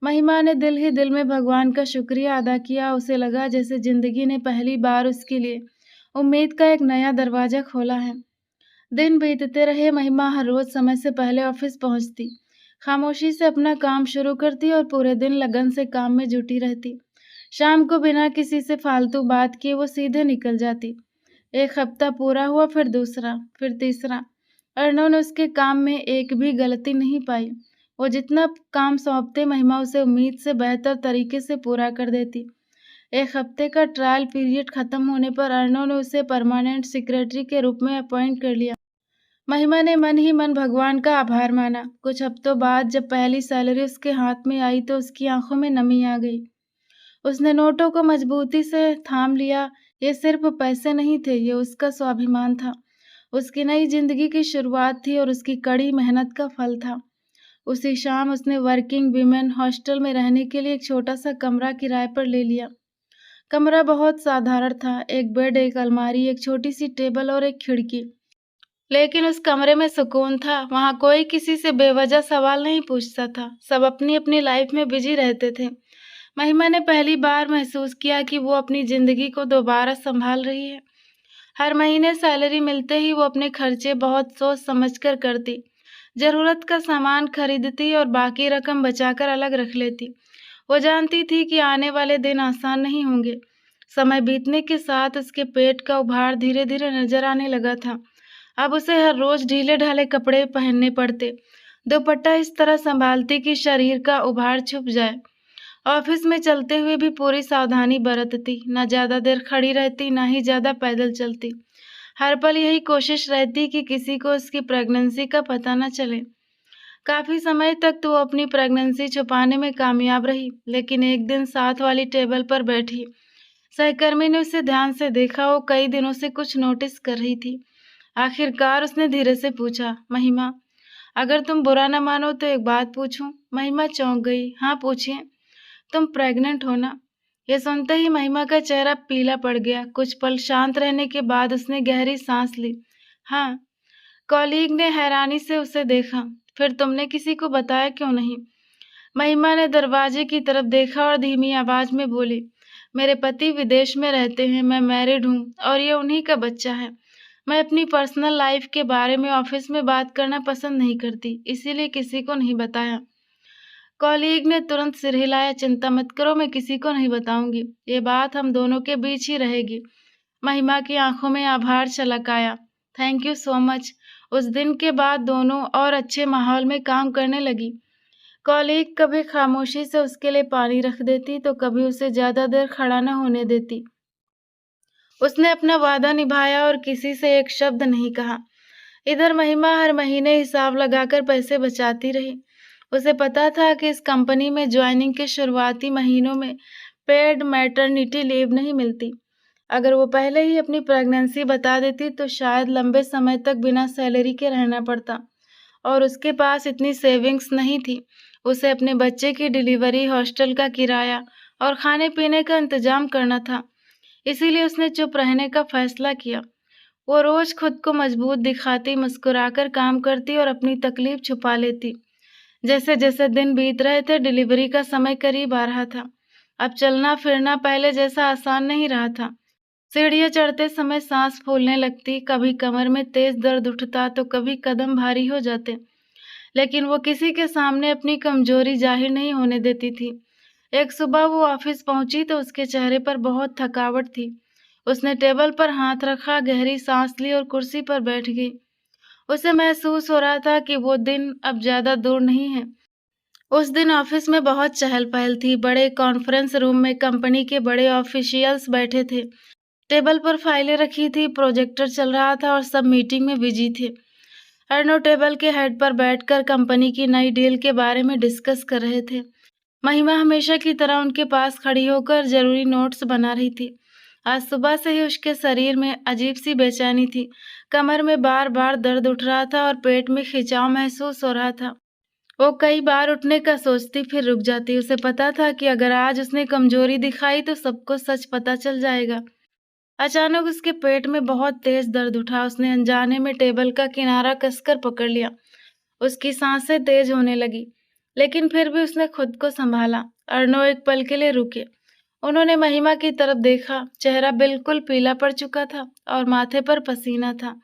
Speaker 1: महिमा ने दिल ही दिल में भगवान का शुक्रिया अदा किया। उसे लगा जैसे जिंदगी ने पहली बार उसके लिए उम्मीद का एक नया दरवाजा खोला है। दिन बीतते रहे। महिमा हर रोज समय से पहले ऑफिस पहुंचती, खामोशी से अपना काम शुरू करती और पूरे दिन लगन से काम में जुटी रहती। शाम को बिना किसी से फालतू बात किए वो सीधे निकल जाती। एक हफ्ता पूरा हुआ, फिर दूसरा, फिर तीसरा। अर्णव ने उसके काम में एक भी गलती नहीं पाई। वो जितना काम सौंपते, महिमा उसे उम्मीद से बेहतर तरीके से पूरा कर देती। एक हफ्ते का ट्रायल पीरियड खत्म होने पर अर्णव ने उसे परमानेंट सेक्रेटरी के रूप में अपॉइंट कर लिया। महिमा ने मन ही मन भगवान का आभार माना। कुछ हफ्तों बाद जब पहली सैलरी उसके हाथ में आई तो उसकी आंखों में नमी आ गई। उसने नोटों को मजबूती से थाम लिया। ये सिर्फ पैसे नहीं थे, ये उसका स्वाभिमान था। उसकी नई जिंदगी की शुरुआत थी और उसकी कड़ी मेहनत का फल था। उसी शाम उसने वर्किंग वीमेन हॉस्टल में रहने के लिए एक छोटा सा कमरा किराए पर ले लिया। कमरा बहुत साधारण था, एक बेड, एक अलमारी, एक छोटी सी टेबल और एक खिड़की। लेकिन उस कमरे में सुकून था। वहाँ कोई किसी से बेवजह सवाल नहीं पूछता था। सब अपनी अपनी लाइफ में बिजी रहते थे। महिमा ने पहली बार महसूस किया कि वो अपनी जिंदगी को दोबारा संभाल रही है। हर महीने सैलरी मिलते ही वो अपने खर्चे बहुत सोच समझ कर करती। जरूरत का सामान खरीदती और बाकी रकम बचाकर अलग रख लेती। वो जानती थी कि आने वाले दिन आसान नहीं होंगे। समय बीतने के साथ उसके पेट का उभार धीरे धीरे नजर आने लगा था। अब उसे हर रोज ढीले ढाले कपड़े पहनने पड़ते। दुपट्टा इस तरह संभालती कि शरीर का उभार छुप जाए। ऑफिस में चलते हुए भी पूरी सावधानी बरतती। न ज्यादा देर खड़ी रहती, न ही ज्यादा पैदल चलती। हर पल यही कोशिश रहती कि किसी को उसकी प्रेगनेंसी का पता न चले। काफी समय तक तो वो अपनी प्रेगनेंसी छुपाने में कामयाब रही, लेकिन एक दिन साथ वाली टेबल पर बैठी सहकर्मी ने उसे ध्यान से देखा। वो कई दिनों से कुछ नोटिस कर रही थी। आखिरकार उसने धीरे से पूछा, महिमा, अगर तुम बुरा न मानो तो एक बात पूछूं? महिमा चौंक गई। हाँ पूछिए। तुम प्रेग्नेंट हो ना? ये सुनते ही महिमा का चेहरा पीला पड़ गया। कुछ पल शांत रहने के बाद उसने गहरी सांस ली। हाँ। कॉलीग ने हैरानी से उसे देखा। फिर तुमने किसी को बताया क्यों नहीं? महिमा ने दरवाजे की तरफ देखा और धीमी आवाज में बोली, मेरे पति विदेश में रहते हैं, मैं मैरिड हूँ और ये उन्हीं का बच्चा है। मैं अपनी पर्सनल लाइफ के बारे में ऑफिस में बात करना पसंद नहीं करती, इसीलिए किसी को नहीं बताया। कॉलीग ने तुरंत सिर हिलाया, चिंता मत करो, मैं किसी को नहीं बताऊंगी। ये बात हम दोनों के बीच ही रहेगी। महिमा की आंखों में आभार छलक आया। Thank you so much. उस दिन के बाद दोनों और अच्छे माहौल में काम करने लगी। कॉलीग कभी खामोशी से उसके लिए पानी रख देती तो कभी उसे ज्यादा देर खड़ा न होने देती। उसने अपना वादा निभाया और किसी से एक शब्द नहीं कहा। इधर महिमा हर महीने हिसाब लगाकर पैसे बचाती रही। उसे पता था कि इस कंपनी में ज्वाइनिंग के शुरुआती महीनों में पेड मैटरनिटी लीव नहीं मिलती। अगर वो पहले ही अपनी प्रेगनेंसी बता देती तो शायद लंबे समय तक बिना सैलरी के रहना पड़ता, और उसके पास इतनी सेविंग्स नहीं थी। उसे अपने बच्चे की डिलीवरी, हॉस्टल का किराया और खाने पीने का इंतजाम करना था। इसीलिए उसने चुप रहने का फैसला किया। वो रोज खुद को मजबूत दिखाती, मुस्कुराकर काम करती और अपनी तकलीफ छुपा लेती। जैसे जैसे दिन बीत रहे थे, डिलीवरी का समय करीब आ रहा था। अब चलना फिरना पहले जैसा आसान नहीं रहा था। सीढ़ियाँ चढ़ते समय सांस फूलने लगती, कभी कमर में तेज दर्द उठता तो कभी कदम भारी हो जाते। लेकिन वो किसी के सामने अपनी कमजोरी जाहिर नहीं होने देती थी। एक सुबह वो ऑफिस पहुंची तो उसके चेहरे पर बहुत थकावट थी। उसने टेबल पर हाथ रखा, गहरी सांस ली और कुर्सी पर बैठ गई। उसे महसूस हो रहा था कि वो दिन अब ज्यादा दूर नहीं है। उस दिन ऑफिस में बहुत चहल पहल थी। बड़े कॉन्फ्रेंस रूम में कंपनी के बड़े ऑफिशियल्स बैठे थे। टेबल पर फाइलें रखी थी, प्रोजेक्टर चल रहा था और सब मीटिंग में बिजी थे। अर्नो टेबल के हेड पर बैठकर कंपनी की नई डील के बारे में डिस्कस कर रहे थे। महिमा हमेशा की तरह उनके पास खड़ी होकर जरूरी नोट्स बना रही थी। आज सुबह से ही उसके शरीर में अजीब सी बेचैनी थी। कमर में बार बार दर्द उठ रहा था और पेट में खिंचाव महसूस हो रहा था। वो कई बार उठने का सोचती, फिर रुक जाती। उसे पता था कि अगर आज उसने कमजोरी दिखाई तो सबको सच पता चल जाएगा। अचानक उसके पेट में बहुत तेज दर्द उठा। उसने अनजाने में टेबल का किनारा कसकर पकड़ लिया। उसकी सांसें तेज होने लगी, लेकिन फिर भी उसने खुद को संभाला। अर्नो एक पल के लिए रुके। उन्होंने महिमा की तरफ देखा। चेहरा बिल्कुल पीला पड़ चुका था और माथे पर पसीना था।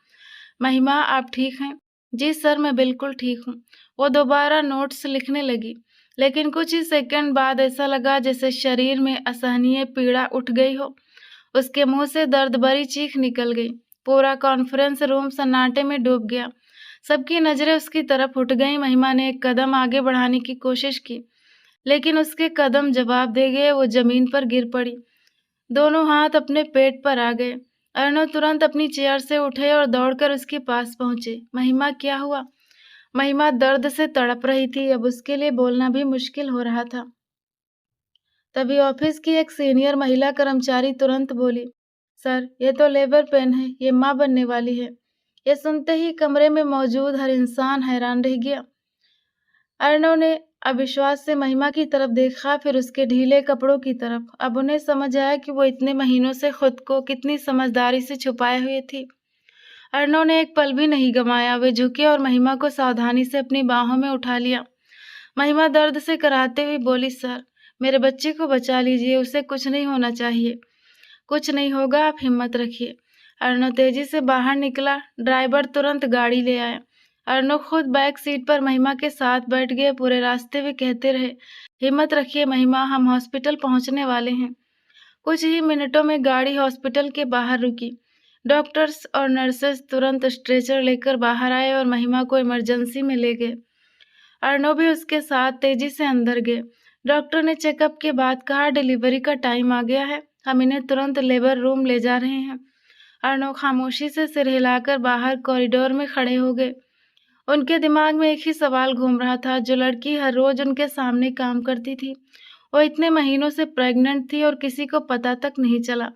Speaker 1: महिमा, आप ठीक हैं? जी सर, मैं बिल्कुल ठीक हूँ। वो दोबारा नोट्स लिखने लगी, लेकिन कुछ ही सेकंड बाद ऐसा लगा जैसे शरीर में असहनीय पीड़ा उठ गई हो। उसके मुंह से दर्द भरी चीख निकल गई। पूरा कॉन्फ्रेंस रूम सन्नाटे में डूब गया। सबकी नजरें उसकी तरफ उठ गईं। महिमा ने एक कदम आगे बढ़ाने की कोशिश की, लेकिन उसके कदम जवाब दे गए। वो जमीन पर गिर पड़ी। दोनों हाथ अपने पेट पर आ गए। अर्णव तुरंत अपनी चेयर से उठे और दौड़कर उसके पास पहुंचे। महिमा, क्या हुआ? महिमा दर्द से तड़प रही थी। अब उसके लिए बोलना भी मुश्किल हो रहा था। तभी ऑफिस की एक सीनियर महिला कर्मचारी तुरंत बोली, सर, ये तो लेबर पेन है, ये माँ बनने वाली है। ये सुनते ही कमरे में मौजूद हर इंसान हैरान रह गया। अर्णव ने अविश्वास से महिमा की तरफ देखा, फिर उसके ढीले कपड़ों की तरफ। अब उन्हें समझ आया कि वो इतने महीनों से खुद को कितनी समझदारी से छुपाए हुए थी। अर्णव ने एक पल भी नहीं गंवाया। वे झुके और महिमा को सावधानी से अपनी बाहों में उठा लिया। महिमा दर्द से कराहते हुए बोली, सर, मेरे बच्चे को बचा लीजिए, उसे कुछ नहीं होना चाहिए। कुछ नहीं होगा, आप हिम्मत रखिए। अर्णव तेजी से बाहर निकला। ड्राइवर तुरंत गाड़ी ले आया। अर्णव खुद बैक सीट पर महिमा के साथ बैठ गए। पूरे रास्ते वे कहते रहे, हिम्मत रखिए महिमा, हम हॉस्पिटल पहुंचने वाले हैं। कुछ ही मिनटों में गाड़ी हॉस्पिटल के बाहर रुकी। डॉक्टर्स और नर्सेस तुरंत स्ट्रेचर लेकर बाहर आए और महिमा को इमरजेंसी में ले गए। अर्णव भी उसके साथ तेजी से अंदर गए। डॉक्टर ने चेकअप के बाद कहा, डिलीवरी का टाइम आ गया है, हम इन्हें तुरंत लेबर रूम ले जा रहे हैं। अर्णव खामोशी से सिर हिलाकर बाहर कॉरिडोर में खड़े हो गए। उनके दिमाग में एक ही सवाल घूम रहा था। जो लड़की हर रोज उनके सामने काम करती थी, वो इतने महीनों से प्रेग्नेंट थी और किसी को पता तक नहीं चला।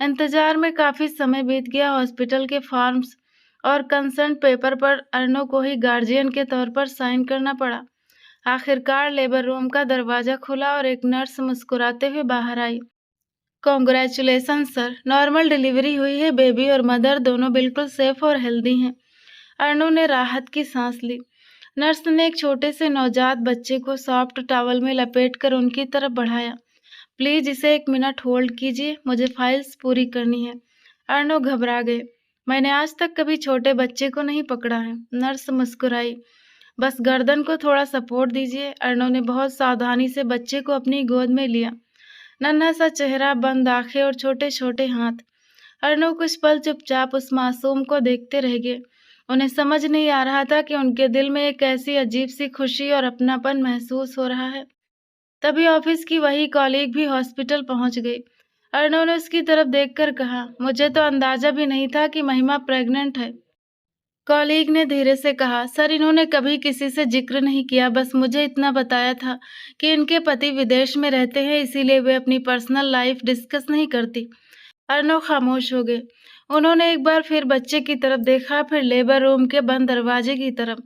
Speaker 1: इंतजार में काफी समय बीत गया। हॉस्पिटल के फॉर्म्स और कंसेंट पेपर पर अर्णव को ही गार्जियन के तौर पर साइन करना पड़ा। आखिरकार लेबर रूम का दरवाजा खुला और एक नर्स मुस्कुराते हुए बाहर आई। कॉन्ग्रेचुलेसन सर, नॉर्मल डिलीवरी हुई है। बेबी और मदर दोनों बिल्कुल सेफ और हेल्दी हैं। अर्णव ने राहत की सांस ली। नर्स ने एक छोटे से नवजात बच्चे को सॉफ्ट टॉवल में लपेटकर उनकी तरफ बढ़ाया। प्लीज इसे 1 मिनट होल्ड कीजिए, मुझे फाइल्स पूरी करनी है। अर्णव घबरा गए। मैंने आज तक कभी छोटे बच्चे को नहीं पकड़ा है। नर्स मुस्कुराई। बस गर्दन को थोड़ा सपोर्ट दीजिए। अर्णव ने बहुत सावधानी से बच्चे को अपनी गोद में लिया। नन्हा सा चेहरा, बंद आंखें और छोटे छोटे हाथ। अर्णव कुछ पल चुपचाप उस मासूम को देखते रह गए। उन्हें समझ नहीं आ रहा था कि उनके दिल में एक ऐसी अजीब सी खुशी और अपनापन महसूस हो रहा है। तभी ऑफिस की वही कॉलीग भी हॉस्पिटल पहुंच गई। अर्णव ने उसकी तरफ देखकर कहा, मुझे तो अंदाजा भी नहीं था कि महिमा प्रेग्नेंट है। कॉलीग ने धीरे से कहा, सर इन्होंने कभी किसी से जिक्र नहीं किया, बस मुझे इतना बताया था कि इनके पति विदेश में रहते हैं, इसीलिए वे अपनी पर्सनल लाइफ डिस्कस नहीं करती। अर्णव खामोश हो गए। उन्होंने एक बार फिर बच्चे की तरफ देखा, फिर लेबर रूम के बंद दरवाजे की तरफ।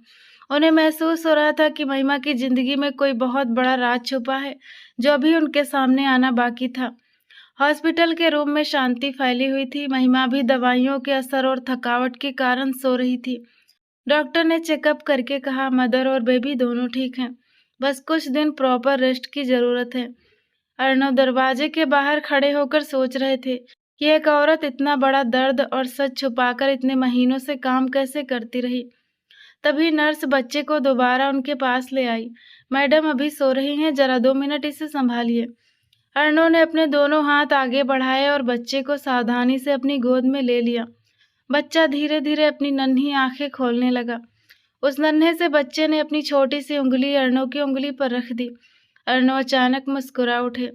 Speaker 1: उन्हें महसूस हो रहा था कि महिमा की जिंदगी में कोई बहुत बड़ा राज छुपा है, जो अभी उनके सामने आना बाकी था। हॉस्पिटल के रूम में शांति फैली हुई थी। महिमा भी दवाइयों के असर और थकावट के कारण सो रही थी। डॉक्टर ने चेकअप करके कहा, मदर और बेबी दोनों ठीक हैं, बस कुछ दिन प्रॉपर रेस्ट की जरूरत है। अर्णव दरवाजे के बाहर खड़े होकर सोच रहे थे कि एक औरत इतना बड़ा दर्द और सच छुपाकर इतने महीनों से काम कैसे करती रही। तभी नर्स बच्चे को दोबारा उनके पास ले आई। मैडम अभी सो रही हैं, जरा 2 मिनट इसे संभालिए। अर्णव ने अपने दोनों हाथ आगे बढ़ाए और बच्चे को सावधानी से अपनी गोद में ले लिया। बच्चा धीरे धीरे अपनी नन्ही आंखें खोलने लगा। उस नन्हे से बच्चे ने अपनी छोटी सी उंगली अर्णव की उंगली पर रख दी। अर्णव अचानक मुस्कुरा उठे।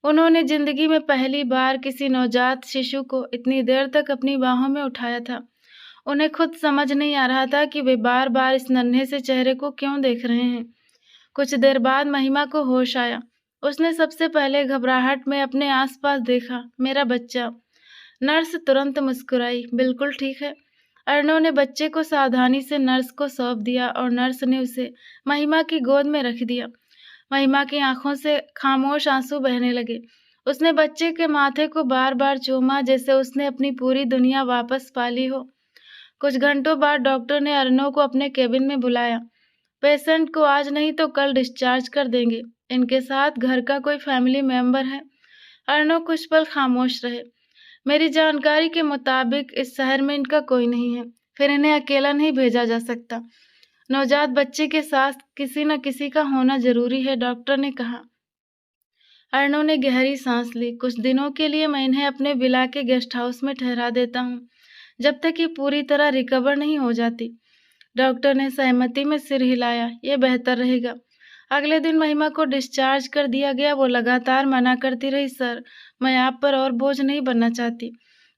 Speaker 1: उन्होंने जिंदगी में पहली बार किसी नवजात शिशु को इतनी देर तक अपनी बाहों में उठाया था। उन्हें खुद समझ नहीं आ रहा था कि वे बार बार इस नन्हे से चेहरे को क्यों देख रहे हैं। कुछ देर बाद महिमा को होश आया। उसने सबसे पहले घबराहट में अपने आसपास देखा। मेरा बच्चा। नर्स तुरंत मुस्कुराई। बिल्कुल ठीक है। अर्णव ने बच्चे को सावधानी से नर्स को सौंप दिया और नर्स ने उसे महिमा की गोद में रख दिया। महिमा की आंखों से खामोश आंसू बहने लगे। उसने बच्चे के माथे को बार बार चूमा, जैसे उसने अपनी पूरी दुनिया वापस पा ली हो। कुछ घंटों बाद डॉक्टर ने अर्णव को अपने केबिन में बुलाया। पेशेंट को आज नहीं तो कल डिस्चार्ज कर देंगे। इनके साथ घर का कोई फैमिली मेंबर है? अर्णव कुछ पल खामोश रहे। मेरी जानकारी के मुताबिक इस शहर में इनका कोई नहीं है, फिर इन्हें अकेला नहीं भेजा जा सकता। नवजात बच्चे के साथ किसी न किसी का होना जरूरी है, डॉक्टर ने कहा। अर्णव ने गहरी सांस ली। कुछ दिनों के लिए मैं इन्हें अपने विला के गेस्ट हाउस में ठहरा देता हूँ, जब तक ये पूरी तरह रिकवर नहीं हो जाती। डॉक्टर ने सहमति में सिर हिलाया। ये बेहतर रहेगा। अगले दिन महिमा को डिस्चार्ज कर दिया गया। वो लगातार मना करती रही, सर मैं आप पर और बोझ नहीं बनना चाहती।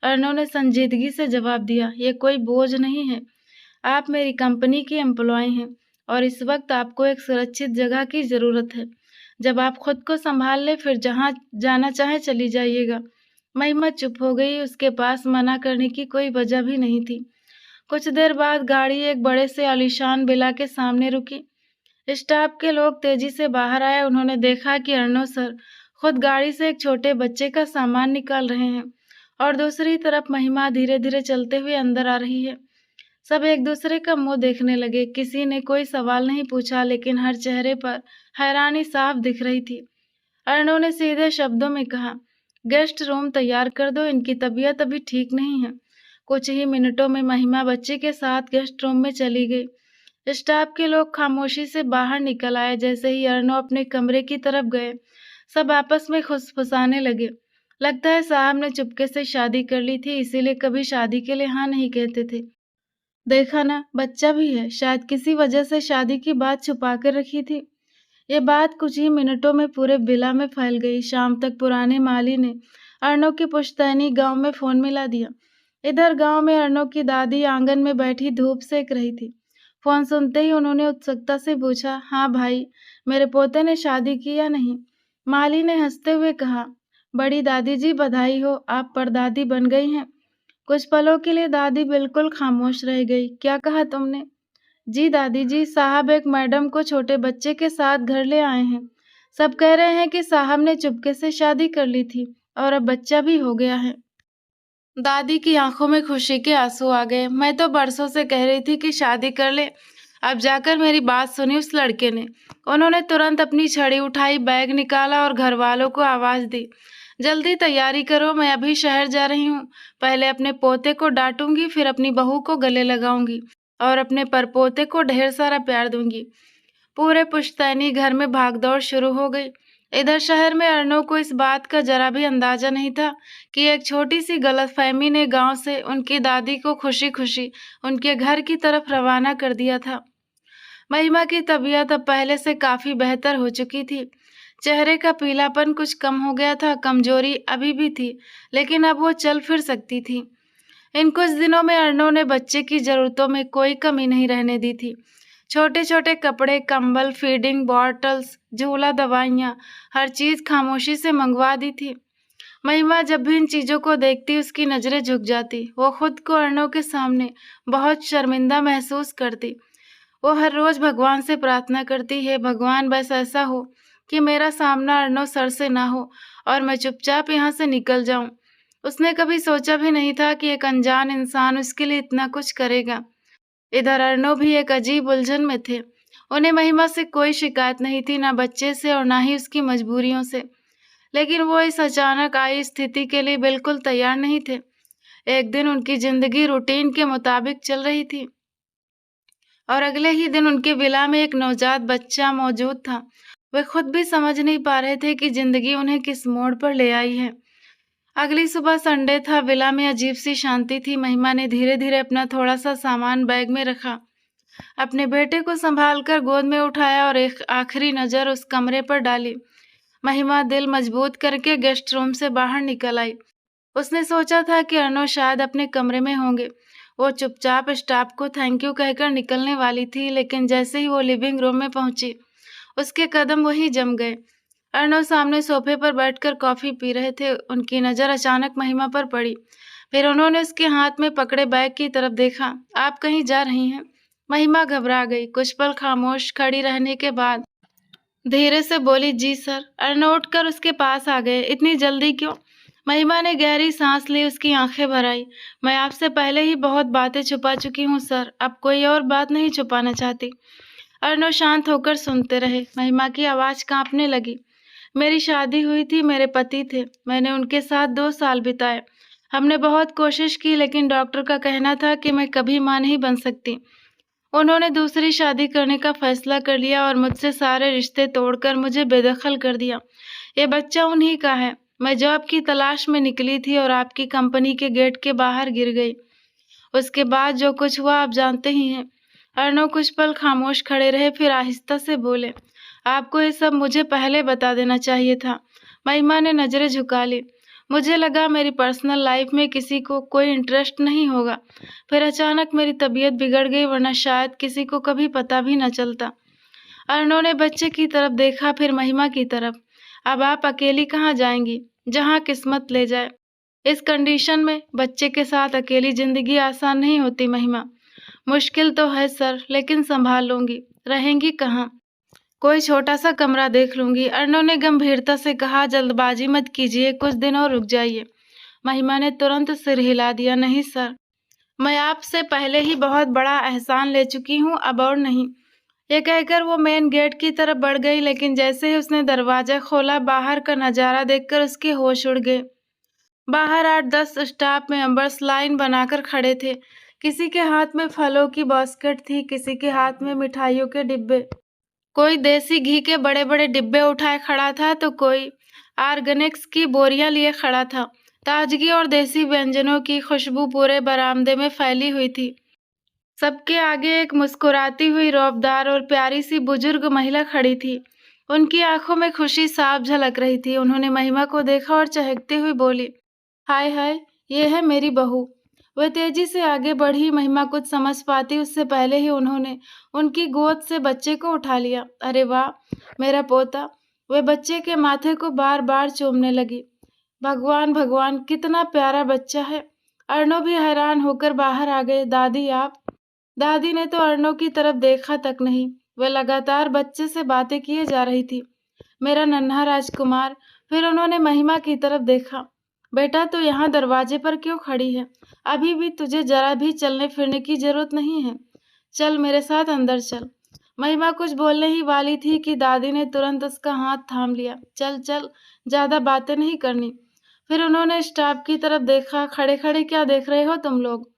Speaker 1: अर्णव ने संजीदगी से जवाब दिया, ये कोई बोझ नहीं है। आप मेरी कंपनी की एम्प्लॉय हैं और इस वक्त आपको एक सुरक्षित जगह की ज़रूरत है। जब आप खुद को संभाल लें, फिर जहाँ जाना चाहे चली जाइएगा। महिमा चुप हो गई। उसके पास मना करने की कोई वजह भी नहीं थी। कुछ देर बाद गाड़ी एक बड़े से आलीशान विला के सामने रुकी। स्टाफ के लोग तेजी से बाहर आए। उन्होंने देखा कि अर्णव सर खुद गाड़ी से एक छोटे बच्चे का सामान निकाल रहे हैं और दूसरी तरफ महिमा धीरे धीरे चलते हुए अंदर आ रही है। सब एक दूसरे का मुंह देखने लगे। किसी ने कोई सवाल नहीं पूछा, लेकिन हर चेहरे पर हैरानी साफ दिख रही थी। अर्णव ने सीधे शब्दों में कहा, गेस्ट रूम तैयार कर दो, इनकी तबीयत अभी ठीक नहीं है। कुछ ही मिनटों में महिमा बच्चे के साथ गेस्ट रूम में चली गई। स्टाफ के लोग खामोशी से बाहर निकल आए। जैसे ही अर्णव अपने कमरे की तरफ गए, सब आपस में फुसफुसाने लगे। लगता है साहब ने चुपके से शादी कर ली थी, इसीलिए कभी शादी के लिए हाँ नहीं कहते थे। देखा ना, बच्चा भी है, शायद किसी वजह से शादी की बात छुपा कर रखी थी। ये बात कुछ ही मिनटों में पूरे विला में फैल गई। शाम तक पुराने माली ने अर्णव की पुश्तैनी गांव में फोन मिला दिया। इधर गांव में अर्णव की दादी आंगन में बैठी धूप सेक रही थी। फोन सुनते ही उन्होंने उत्सुकता से पूछा, हाँ भाई, मेरे पोते ने शादी की या नहीं? माली ने हंसते हुए कहा, बड़ी दादी जी बधाई हो, आप परदादी बन गई हैं। कुछ पलों के लिए दादी बिल्कुल खामोश रह गई। क्या कहा तुमने? जी दादी जी, साहब एक मैडम को छोटे बच्चे के साथ घर ले आए हैं। सब कह रहे हैं कि साहब ने चुपके से शादी कर ली थी और अब बच्चा भी हो गया है। दादी की आंखों में खुशी के आंसू आ गए। मैं तो बरसों से कह रही थी कि शादी कर ले। अब जाकर मेरी बात सुनी उस लड़के ने। उन्होंने तुरंत अपनी छड़ी उठाई, बैग निकाला और घर वालों को आवाज दी, जल्दी तैयारी करो, मैं अभी शहर जा रही हूँ। पहले अपने पोते को डांटूंगी, फिर अपनी बहू को गले लगाऊंगी और अपने परपोते को ढेर सारा प्यार दूंगी। पूरे पुश्तैनी घर में भागदौड़ शुरू हो गई। इधर शहर में अर्नव को इस बात का जरा भी अंदाजा नहीं था कि एक छोटी सी गलतफहमी ने गांव से उनकी दादी को खुशी खुशी उनके घर की तरफ रवाना कर दिया था। महिमा की तबीयत अब पहले से काफी बेहतर हो चुकी थी। चेहरे का पीलापन कुछ कम हो गया था, कमजोरी अभी भी थी, लेकिन अब वो चल फिर सकती थी। इन कुछ दिनों में अर्नव ने बच्चे की जरूरतों में कोई कमी नहीं रहने दी थी। छोटे छोटे कपड़े, कंबल, फीडिंग बॉटल्स, झूला, दवाइयाँ, हर चीज खामोशी से मंगवा दी थी। महिमा जब भी इन चीजों को देखती उसकी नजरें झुक जाती। वो खुद को अर्नव के सामने बहुत शर्मिंदा महसूस करती। वो हर रोज भगवान से प्रार्थना करती, हे भगवान, बस ऐसा हो कि मेरा सामना अर्नव सर से ना हो और मैं चुपचाप यहाँ से निकल जाऊं। उसने कभी सोचा भी नहीं था कि एक अनजान इंसान उसके लिए इतना कुछ करेगा। इधर अर्नव भी एक अजीब उलझन में थे। उन्हें महिमा से कोई शिकायत नहीं थी, ना बच्चे से और ना ही उसकी मजबूरियों से। लेकिन वो इस अचानक आई स्थिति के लिए बिल्कुल तैयार नहीं थे। एक दिन उनकी जिंदगी रूटीन के मुताबिक चल रही थी और अगले ही दिन उनके विला में एक नवजात बच्चा मौजूद था। वे खुद भी समझ नहीं पा रहे थे कि जिंदगी उन्हें किस मोड़ पर ले आई है। अगली सुबह संडे था। विला में अजीब सी शांति थी। महिमा ने धीरे धीरे अपना थोड़ा सा सामान बैग में रखा, अपने बेटे को संभालकर गोद में उठाया और एक आखिरी नजर उस कमरे पर डाली। महिमा दिल मजबूत करके गेस्ट रूम से बाहर निकल आई। उसने सोचा था कि अर्नव शायद अपने कमरे में होंगे। वो चुपचाप स्टाफ को थैंक यू कहकर निकलने वाली थी, लेकिन जैसे ही वो लिविंग रूम में पहुंची उसके कदम वहीं जम गए। अर्नव सामने सोफे पर बैठकर कॉफी पी रहे थे। उनकी नजर अचानक महिमा पर पड़ी। फिर उन्होंने उसके हाथ में पकड़े बैग की तरफ देखा। आप कहीं जा रही हैं? महिमा घबरा गई। कुछ पल खामोश खड़ी रहने के बाद धीरे से बोली, जी सर। अर्नव उठकर उसके पास आ गए। इतनी जल्दी क्यों? महिमा ने गहरी सांस ली, उसकी आंखें भर आई। मैं आपसे पहले ही बहुत बातें छुपा चुकी हूँ सर, अब कोई और बात नहीं छुपाना चाहती। अर्नव शांत होकर सुनते रहे। महिमा की आवाज कांपने लगी। मेरी शादी हुई थी, मेरे पति थे, मैंने उनके साथ 2 साल बिताए। हमने बहुत कोशिश की, लेकिन डॉक्टर का कहना था कि मैं कभी मां नहीं बन सकती। उन्होंने दूसरी शादी करने का फैसला कर लिया और मुझसे सारे रिश्ते तोड़कर मुझे बेदखल कर दिया। ये बच्चा उन्हीं का है। मैं जॉब की तलाश में निकली थी और आपकी कंपनी के गेट के बाहर गिर गई। उसके बाद जो कुछ हुआ आप जानते ही हैं। अर्नव कुछ पल खामोश खड़े रहे, फिर आहिस्ता से बोले, आपको ये सब मुझे पहले बता देना चाहिए था। महिमा ने नजरें झुका ली। मुझे लगा मेरी पर्सनल लाइफ में किसी को कोई इंटरेस्ट नहीं होगा। फिर अचानक मेरी तबीयत बिगड़ गई, वरना शायद किसी को कभी पता भी न चलता। अर्नव ने बच्चे की तरफ देखा, फिर महिमा की तरफ। अब आप अकेली कहाँ जाएंगी? जहाँ किस्मत ले जाए। इस कंडीशन में बच्चे के साथ अकेली जिंदगी आसान नहीं होती महिमा। मुश्किल तो है सर, लेकिन संभाल लूंगी। रहेंगी कहाँ? कोई छोटा सा कमरा देख लूंगी। अर्नव ने गंभीरता से कहा, जल्दबाजी मत कीजिए, कुछ दिन और रुक जाइए। महिमा ने तुरंत सिर हिला दिया, नहीं सर, मैं आपसे पहले ही बहुत बड़ा एहसान ले चुकी हूँ, अब और नहीं। ये कहकर वो मेन गेट की तरफ बढ़ गई, लेकिन जैसे ही उसने दरवाजा खोला, बाहर का नजारा देखकर उसके होश उड़ गए। बाहर 8-10 स्टाफ मेंबर्स लाइन बनाकर खड़े थे। किसी के हाथ में फलों की बास्केट थी, किसी के हाथ में मिठाइयों के डिब्बे। कोई देसी घी के बड़े बड़े डिब्बे उठाए खड़ा था, तो कोई ऑर्गेनिक्स की बोरियां लिए खड़ा था। ताजगी और देसी व्यंजनों की खुशबू पूरे बरामदे में फैली हुई थी। सबके आगे एक मुस्कुराती हुई रौबदार और प्यारी सी बुजुर्ग महिला खड़ी थी। उनकी आंखों में खुशी साफ झलक रही थी। उन्होंने महिमा को देखा और चहकते हुए बोली, हाय हाय, ये है मेरी बहू। वह तेजी से आगे बढ़ी। महिमा कुछ समझ पाती उससे पहले ही उन्होंने उनकी गोद से बच्चे को उठा लिया। अरे वाह, मेरा पोता। वह बच्चे के माथे को बार बार चूमने लगी। भगवान भगवान, कितना प्यारा बच्चा है। अर्नव भी हैरान होकर बाहर आ गए। दादी आप? दादी ने तो अर्नव की तरफ देखा तक नहीं। वह लगातार बच्चे से बातें किए जा रही थी। मेरा नन्हा राजकुमार, फिर उन्होंने महिमा की तरफ देखा। बेटा, तू यहाँ दरवाजे पर क्यों खड़ी है? अभी भी तुझे जरा भी चलने फिरने की जरूरत नहीं है। चल मेरे साथ अंदर चल। महिमा कुछ बोलने ही वाली थी कि दादी ने तुरंत उसका हाथ थाम लिया। चल चल, ज्यादा बातें नहीं करनी। फिर उन्होंने स्टाफ की तरफ देखा। खड़े खड़े क्या देख रहे हो तुम लोग?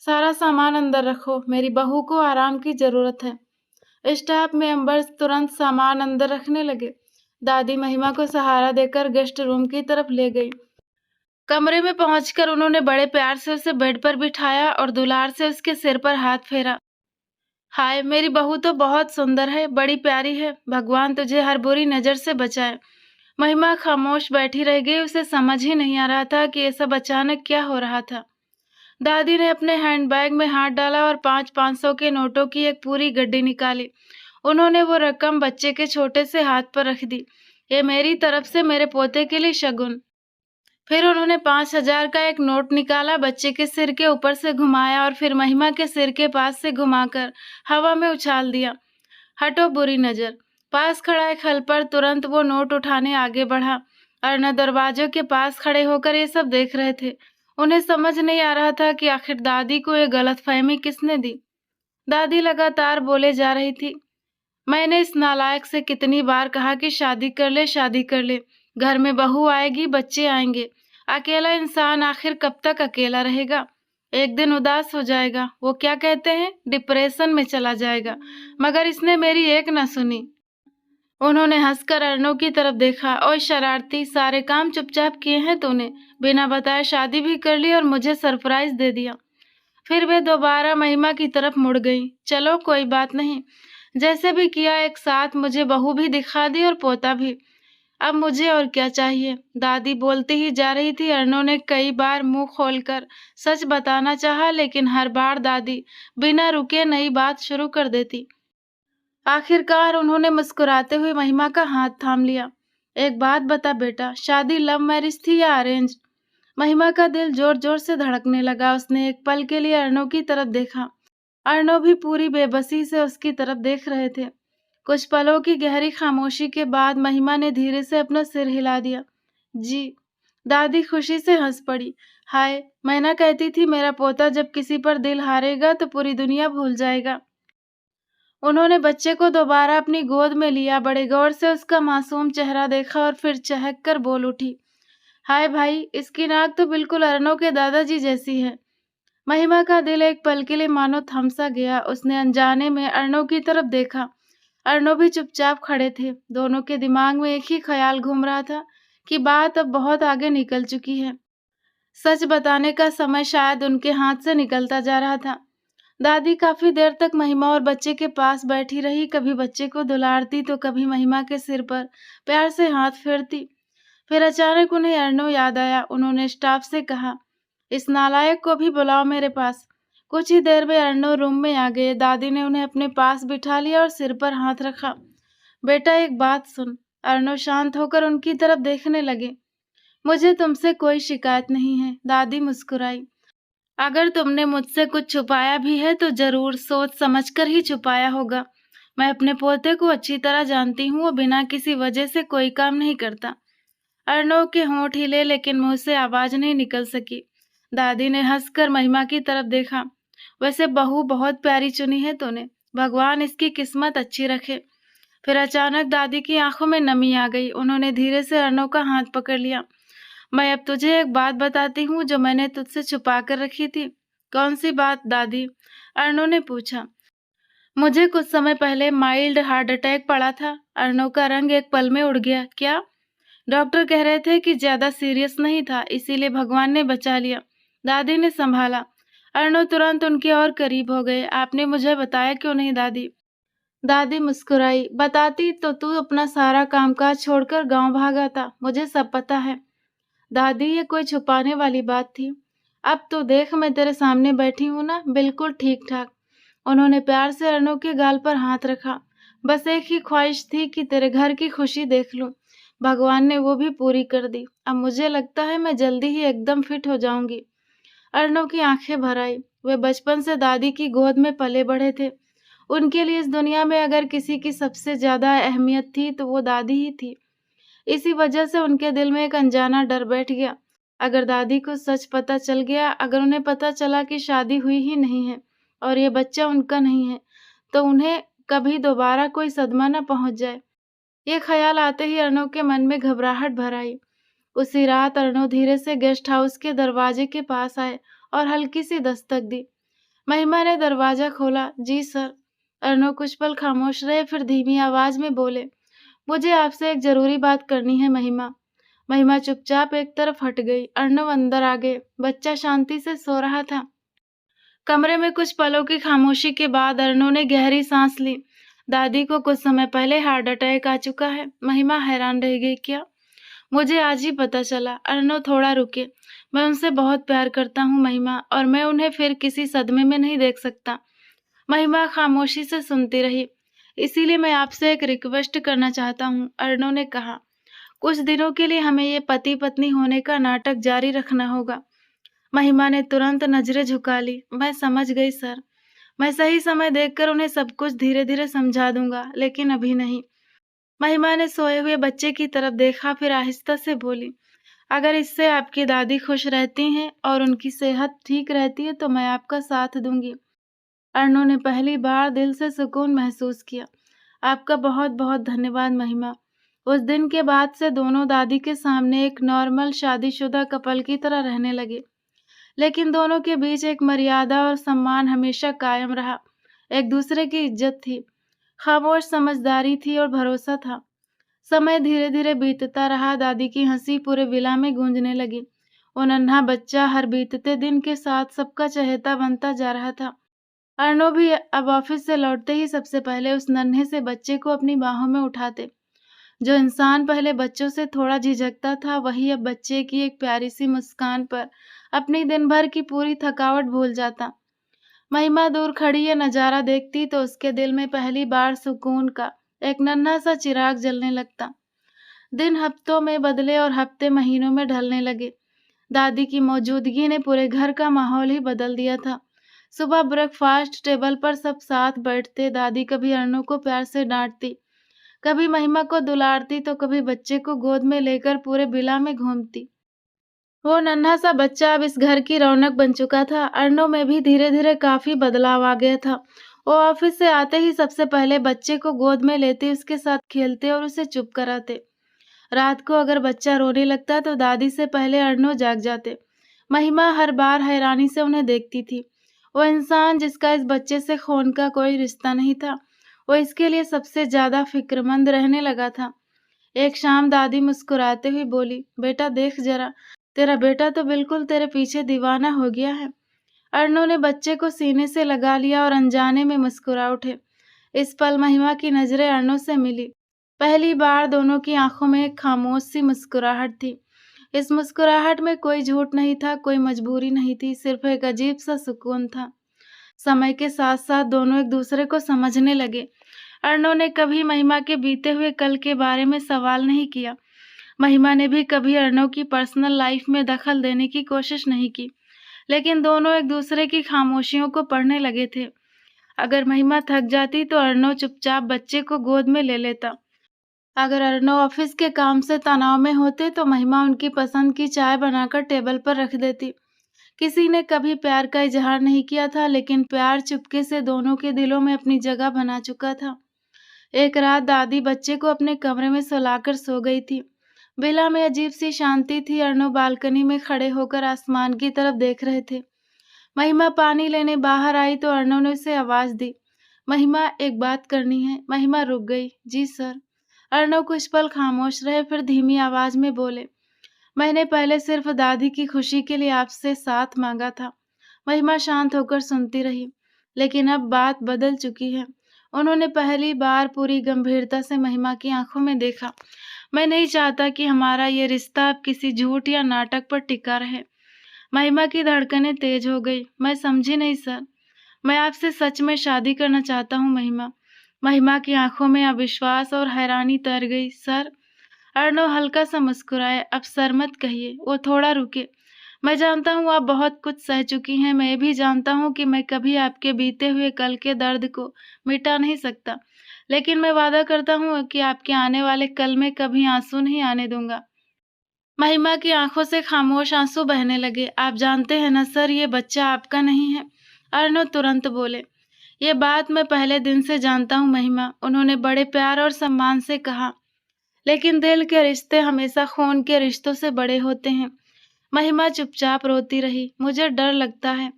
Speaker 1: सारा सामान अंदर रखो, मेरी बहू को आराम की जरूरत है। स्टाफ मेंबर्स तुरंत सामान अंदर रखने लगे। दादी महिमा को सहारा देकर गेस्ट रूम की तरफ ले गई। कमरे में पहुंचकर उन्होंने बड़े प्यार से उसे बेड पर बिठाया और दुलार से उसके सिर पर हाथ फेरा। हाय, मेरी बहू तो बहुत सुंदर है, बड़ी प्यारी है। भगवान तुझे हर बुरी नजर से बचाए। महिमा खामोश बैठी रह गई। उसे समझ ही नहीं आ रहा था कि ये सब अचानक क्या हो रहा था। दादी ने अपने हैंडबैग में हाथ डाला और 500 के नोटों की एक पूरी गड्डी निकाली। उन्होंने वो रकम बच्चे के छोटे से हाथ पर रख दी। ये मेरी तरफ से मेरे पोते के लिए शगुन। फिर उन्होंने 5,000 का एक नोट निकाला, बच्चे के सिर के ऊपर से घुमाया और फिर महिमा के सिर के पास से घुमाकर हवा में उछाल दिया। हटो बुरी नजर। पास खड़ा एक हेल्पर तुरंत वो नोट उठाने आगे बढ़ा। अर्णव दरवाजों के पास खड़े होकर ये सब देख रहे थे। उन्हें समझ नहीं आ रहा था कि आखिर दादी को ये गलतफहमी किसने दी। दादी लगातार बोले जा रही थी। मैंने इस नालायक से कितनी बार कहा कि शादी कर ले, शादी कर ले। घर में बहू आएगी, बच्चे आएंगे। अकेला इंसान आखिर कब तक अकेला रहेगा? एक दिन उदास हो जाएगा, वो क्या कहते हैं, डिप्रेशन में चला जाएगा। मगर इसने मेरी एक न सुनी। उन्होंने हंसकर अर्णव की तरफ देखा। ओए शरारती, सारे काम चुपचाप किए हैं तूने। बिना बताए शादी भी कर ली और मुझे सरप्राइज दे दिया। फिर वे दोबारा महिमा की तरफ मुड़ गई। चलो कोई बात नहीं, जैसे भी किया एक साथ मुझे बहू भी दिखा दी और पोता भी। अब मुझे और क्या चाहिए? दादी बोलती ही जा रही थी। अर्णव ने कई बार मुंह खोलकर सच बताना चाहा, लेकिन हर बार दादी बिना रुके नई बात शुरू कर देती। आखिरकार उन्होंने मुस्कुराते हुए महिमा का हाथ थाम लिया। एक बात बता बेटा, शादी लव मैरिज थी या अरेंज? महिमा का दिल जोर जोर से धड़कने लगा। उसने एक पल के लिए अर्णव की तरफ देखा। अर्णव भी पूरी बेबसी से उसकी तरफ देख रहे थे। कुछ पलों की गहरी खामोशी के बाद महिमा ने धीरे से अपना सिर हिला दिया। जी। दादी खुशी से हंस पड़ी। हाय, मैं ना कहती थी मेरा पोता जब किसी पर दिल हारेगा तो पूरी दुनिया भूल जाएगा। उन्होंने बच्चे को दोबारा अपनी गोद में लिया, बड़े गौर से उसका मासूम चेहरा देखा और फिर चहक कर बोल उठी। हाय भाई, इसकी नाक तो बिल्कुल अर्णव के दादाजी जैसी है। महिमा का दिल एक पल के लिए मानो थम सा गया। उसने अनजाने में अर्णव की तरफ देखा। अर्णव भी चुपचाप खड़े थे। दोनों के दिमाग में एक ही ख्याल घूम रहा था कि बात अब बहुत आगे निकल चुकी है। सच बताने का समय शायद उनके हाथ से निकलता जा रहा था। दादी काफी देर तक महिमा और बच्चे के पास बैठी रही। कभी बच्चे को दुलारती तो कभी महिमा के सिर पर प्यार से हाथ फेरती। फिर अचानक उन्हें अर्णव याद आया। उन्होंने स्टाफ से कहा, इस नालायक को भी बुलाओ मेरे पास। कुछ ही देर में अर्णव रूम में आ गए। दादी ने उन्हें अपने पास बिठा लिया और सिर पर हाथ रखा। बेटा एक बात सुन। अर्णव शांत होकर उनकी तरफ देखने लगे। मुझे तुमसे कोई शिकायत नहीं है। दादी मुस्कुराई। अगर तुमने मुझसे कुछ छुपाया भी है तो जरूर सोच समझकर ही छुपाया होगा। मैं अपने पोते को अच्छी तरह जानती हूँ, वो बिना किसी वजह से कोई काम नहीं करता। अर्णव के होंठ हिले लेकिन मुंह से आवाज नहीं निकल सकी। दादी ने हंसकर महिमा की तरफ देखा। वैसे बहू बहुत प्यारी चुनी है तूने, भगवान इसकी किस्मत अच्छी रखे। फिर अचानक दादी की आंखों में नमी आ गई। उन्होंने धीरे से अर्णव का हाथ पकड़ लिया। मैं अब तुझे एक बात बताती हूँ जो मैंने तुझसे छुपा कर रखी थी। कौन सी बात दादी? अर्णव ने पूछा। मुझे कुछ समय पहले माइल्ड हार्ट अटैक पड़ा था। अर्णव का रंग एक पल में उड़ गया। क्या? डॉक्टर कह रहे थे कि ज्यादा सीरियस नहीं था, इसीलिए भगवान ने बचा लिया। दादी ने संभाला। अर्णव तुरंत उनके और करीब हो गए। आपने मुझे बताया क्यों नहीं दादी? दादी मुस्कुराई। बताती तो तू अपना सारा कामकाज छोड़कर गांव भागा था। मुझे सब पता है। दादी, ये कोई छुपाने वाली बात थी? अब तो देख, मैं तेरे सामने बैठी हूं ना, बिल्कुल ठीक ठाक। उन्होंने प्यार से अर्णव के गाल पर हाथ रखा। बस एक ही ख्वाहिश थी कि तेरे घर की खुशी देख लूं। भगवान ने वो भी पूरी कर दी। अब मुझे लगता है मैं जल्दी ही एकदम फिट हो जाऊंगी। अर्णव की आंखें भर आई। वे बचपन से दादी की गोद में पले बढ़े थे। उनके लिए इस दुनिया में अगर किसी की सबसे ज्यादा अहमियत थी तो वो दादी ही थी। इसी वजह से उनके दिल में एक अनजाना डर बैठ गया। अगर दादी को सच पता चल गया, अगर उन्हें पता चला कि शादी हुई ही नहीं है और ये बच्चा उनका नहीं है, तो उन्हें कभी दोबारा कोई सदमा न पहुंच जाए। ये ख्याल आते ही अर्णव के मन में घबराहट भर आई। उसी रात अर्णव धीरे से गेस्ट हाउस के दरवाजे के पास आए और हल्की सी दस्तक दी। महिमा ने दरवाजा खोला। जी सर। अर्णव कुछ पल खामोश रहे, फिर धीमी आवाज में बोले, मुझे आपसे एक जरूरी बात करनी है महिमा। महिमा चुपचाप एक तरफ हट गई। अर्णव अंदर आ गए। बच्चा शांति से सो रहा था। कमरे में कुछ पलों की खामोशी के बाद अर्णव ने गहरी सांस ली। दादी को कुछ समय पहले हार्ट अटैक आ चुका है। महिमा हैरान रह गई। क्या? मुझे आज ही पता चला। अर्णव थोड़ा रुके। मैं उनसे बहुत प्यार करता हूँ महिमा, और मैं उन्हें फिर किसी सदमे में नहीं देख सकता। महिमा खामोशी से सुनती रही। इसीलिए मैं आपसे एक रिक्वेस्ट करना चाहता हूँ, अर्णव ने कहा। कुछ दिनों के लिए हमें ये पति पत्नी होने का नाटक जारी रखना होगा। महिमा ने तुरंत नजरें झुका ली। मैं समझ गई सर। मैं सही समय देखकर उन्हें सब कुछ धीरे धीरे समझा दूंगा, लेकिन अभी नहीं। महिमा ने सोए हुए बच्चे की तरफ देखा, फिर आहिस्ता से बोली, अगर इससे आपकी दादी खुश रहती हैं और उनकी सेहत ठीक रहती है तो मैं आपका साथ दूंगी। अर्णव ने पहली बार दिल से सुकून महसूस किया। आपका बहुत बहुत धन्यवाद महिमा। उस दिन के बाद से दोनों दादी के सामने एक नॉर्मल शादीशुदा कपल की तरह रहने लगे, लेकिन दोनों के बीच एक मर्यादा और सम्मान हमेशा कायम रहा। एक दूसरे की इज्जत थी, खामोश समझदारी थी और भरोसा था। समय धीरे धीरे बीतता रहा। दादी की हंसी पूरे विला में गूंजने लगी। वो नन्हा बच्चा हर बीतते दिन के साथ सबका चहेता बनता जा रहा था। अर्णव भी अब ऑफिस से लौटते ही सबसे पहले उस नन्हे से बच्चे को अपनी बाहों में उठाते। जो इंसान पहले बच्चों से थोड़ा झिझकता था, वही अब बच्चे की एक प्यारी सी मुस्कान पर अपनी दिन भर की पूरी थकावट भूल जाता। महिमा दूर खड़ी ये नजारा देखती तो उसके दिल में पहली बार सुकून का एक नन्हा सा चिराग जलने लगता। दिन हफ्तों में बदले और हफ्ते महीनों में ढलने लगे। दादी की मौजूदगी ने पूरे घर का माहौल ही बदल दिया था। सुबह ब्रेकफास्ट टेबल पर सब साथ बैठते। दादी कभी अर्णव को प्यार से डांटती, कभी महिमा को दुलारती, तो कभी बच्चे को गोद में लेकर पूरे विला में घूमती। वो नन्हा सा बच्चा अब इस घर की रौनक बन चुका था। अर्णव में भी धीरे धीरे काफी बदलाव आ गया था। वो ऑफिस से आते ही सबसे पहले बच्चे को गोद में लेते, उसके साथ खेलते और उसे चुप कराते। रात को अगर बच्चा रोने लगता तो दादी से पहले अर्णव जाग जाते। महिमा हर बार हैरानी से उन्हें देखती थी। वो इंसान जिसका इस बच्चे से खून का कोई रिश्ता नहीं था, वो इसके लिए सबसे ज्यादा फिक्रमंद रहने लगा था। एक शाम दादी मुस्कुराते हुए बोली, बेटा देख जरा, तेरा बेटा तो बिल्कुल तेरे पीछे दीवाना हो गया है। अर्णव ने बच्चे को सीने से लगा लिया और अनजाने में मुस्कुरा उठे। इस पल महिमा की नजरें अर्णव से मिली। पहली बार दोनों की आंखों में एक खामोश सी मुस्कुराहट थी। इस मुस्कुराहट में कोई झूठ नहीं था, कोई मजबूरी नहीं थी, सिर्फ एक अजीब सा सुकून था। समय के साथ साथ दोनों एक दूसरे को समझने लगे। अर्णव ने कभी महिमा के बीते हुए कल के बारे में सवाल नहीं किया। महिमा ने भी कभी अर्णव की पर्सनल लाइफ में दखल देने की कोशिश नहीं की, लेकिन दोनों एक दूसरे की खामोशियों को पढ़ने लगे थे। अगर महिमा थक जाती तो अर्णव चुपचाप बच्चे को गोद में ले लेता। अगर अर्णव ऑफिस के काम से तनाव में होते तो महिमा उनकी पसंद की चाय बनाकर टेबल पर रख देती। किसी ने कभी प्यार का इजहार नहीं किया था, लेकिन प्यार चुपके से दोनों के दिलों में अपनी जगह बना चुका था। एक रात दादी बच्चे को अपने कमरे में सुलाकर सो गई थी। विला में अजीब सी शांति थी। अर्णव बालकनी में खड़े होकर आसमान की तरफ देख रहे थे। महिमा पानी लेने बाहर आई तो अर्णव ने उसे आवाज दी, महिमा एक बात करनी है। महिमा रुक गई। जी सर। अर्णव कुछ पल खामोश रहे, फिर धीमी आवाज में बोले, मैंने पहले सिर्फ दादी की खुशी के लिए आपसे साथ मांगा था। महिमा शांत होकर सुनती रही, लेकिन अब बात बदल चुकी है। उन्होंने पहली बार पूरी गंभीरता से महिमा की आंखों में देखा। मैं नहीं चाहता कि हमारा ये रिश्ता अब किसी झूठ या नाटक पर टिका रहे। महिमा की धड़कनें तेज हो गई। मैं समझी नहीं सर। मैं आपसे सच में शादी करना चाहता हूँ महिमा। महिमा की आंखों में अविश्वास और हैरानी तैर गई। सर। अर्णव हल्का सा मुस्कुराए। अब सर मत कहिए। वो थोड़ा रुके। मैं जानता हूँ आप बहुत कुछ सह चुकी हैं। मैं भी जानता हूँ कि मैं कभी आपके बीते हुए कल के दर्द को मिटा नहीं सकता, लेकिन मैं वादा करता हूँ कि आपके आने वाले कल में कभी आंसू नहीं आने दूंगा। महिमा की आंखों से खामोश आंसू बहने लगे। आप जानते हैं ना सर, ये बच्चा आपका नहीं है। अर्णव तुरंत बोले। ये बात मैं पहले दिन से जानता हूँ महिमा, उन्होंने बड़े प्यार और सम्मान से कहा। लेकिन दिल के रिश्ते हमेशा खून के रिश्तों से बड़े होते हैं। महिमा चुपचाप रोती रही। मुझे डर लगता है।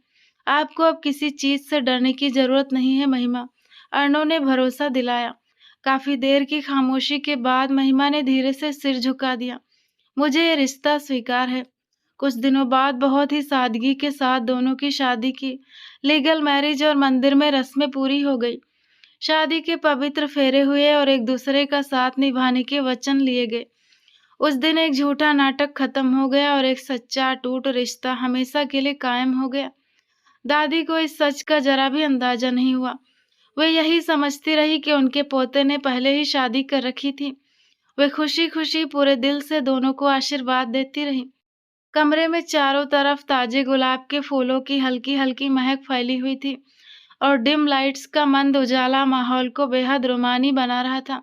Speaker 1: आपको अब किसी चीज से डरने की जरूरत नहीं है महिमा, अर्णव ने भरोसा दिलाया। काफी देर की खामोशी के बाद महिमा ने धीरे से सिर झुका दिया। मुझे ये रिश्ता स्वीकार है। कुछ दिनों बाद बहुत ही सादगी के साथ दोनों की शादी की। लीगल मैरिज और मंदिर में रस्में पूरी हो गई। शादी के पवित्र फेरे हुए और एक दूसरे का साथ निभाने के वचन लिए गए। उस दिन एक झूठा नाटक खत्म हो गया और एक सच्चा अटूट रिश्ता हमेशा के लिए कायम हो गया। दादी को इस सच का जरा भी अंदाजा नहीं हुआ। वे यही समझती रही कि उनके पोते ने पहले ही शादी कर रखी थी। वे खुशी खुशी पूरे दिल से दोनों को आशीर्वाद देती रही। कमरे में चारों तरफ ताजे गुलाब के फूलों की हल्की हल्की महक फैली हुई थी और डिम लाइट्स का मंद उजाला माहौल को बेहद रोमानी बना रहा था।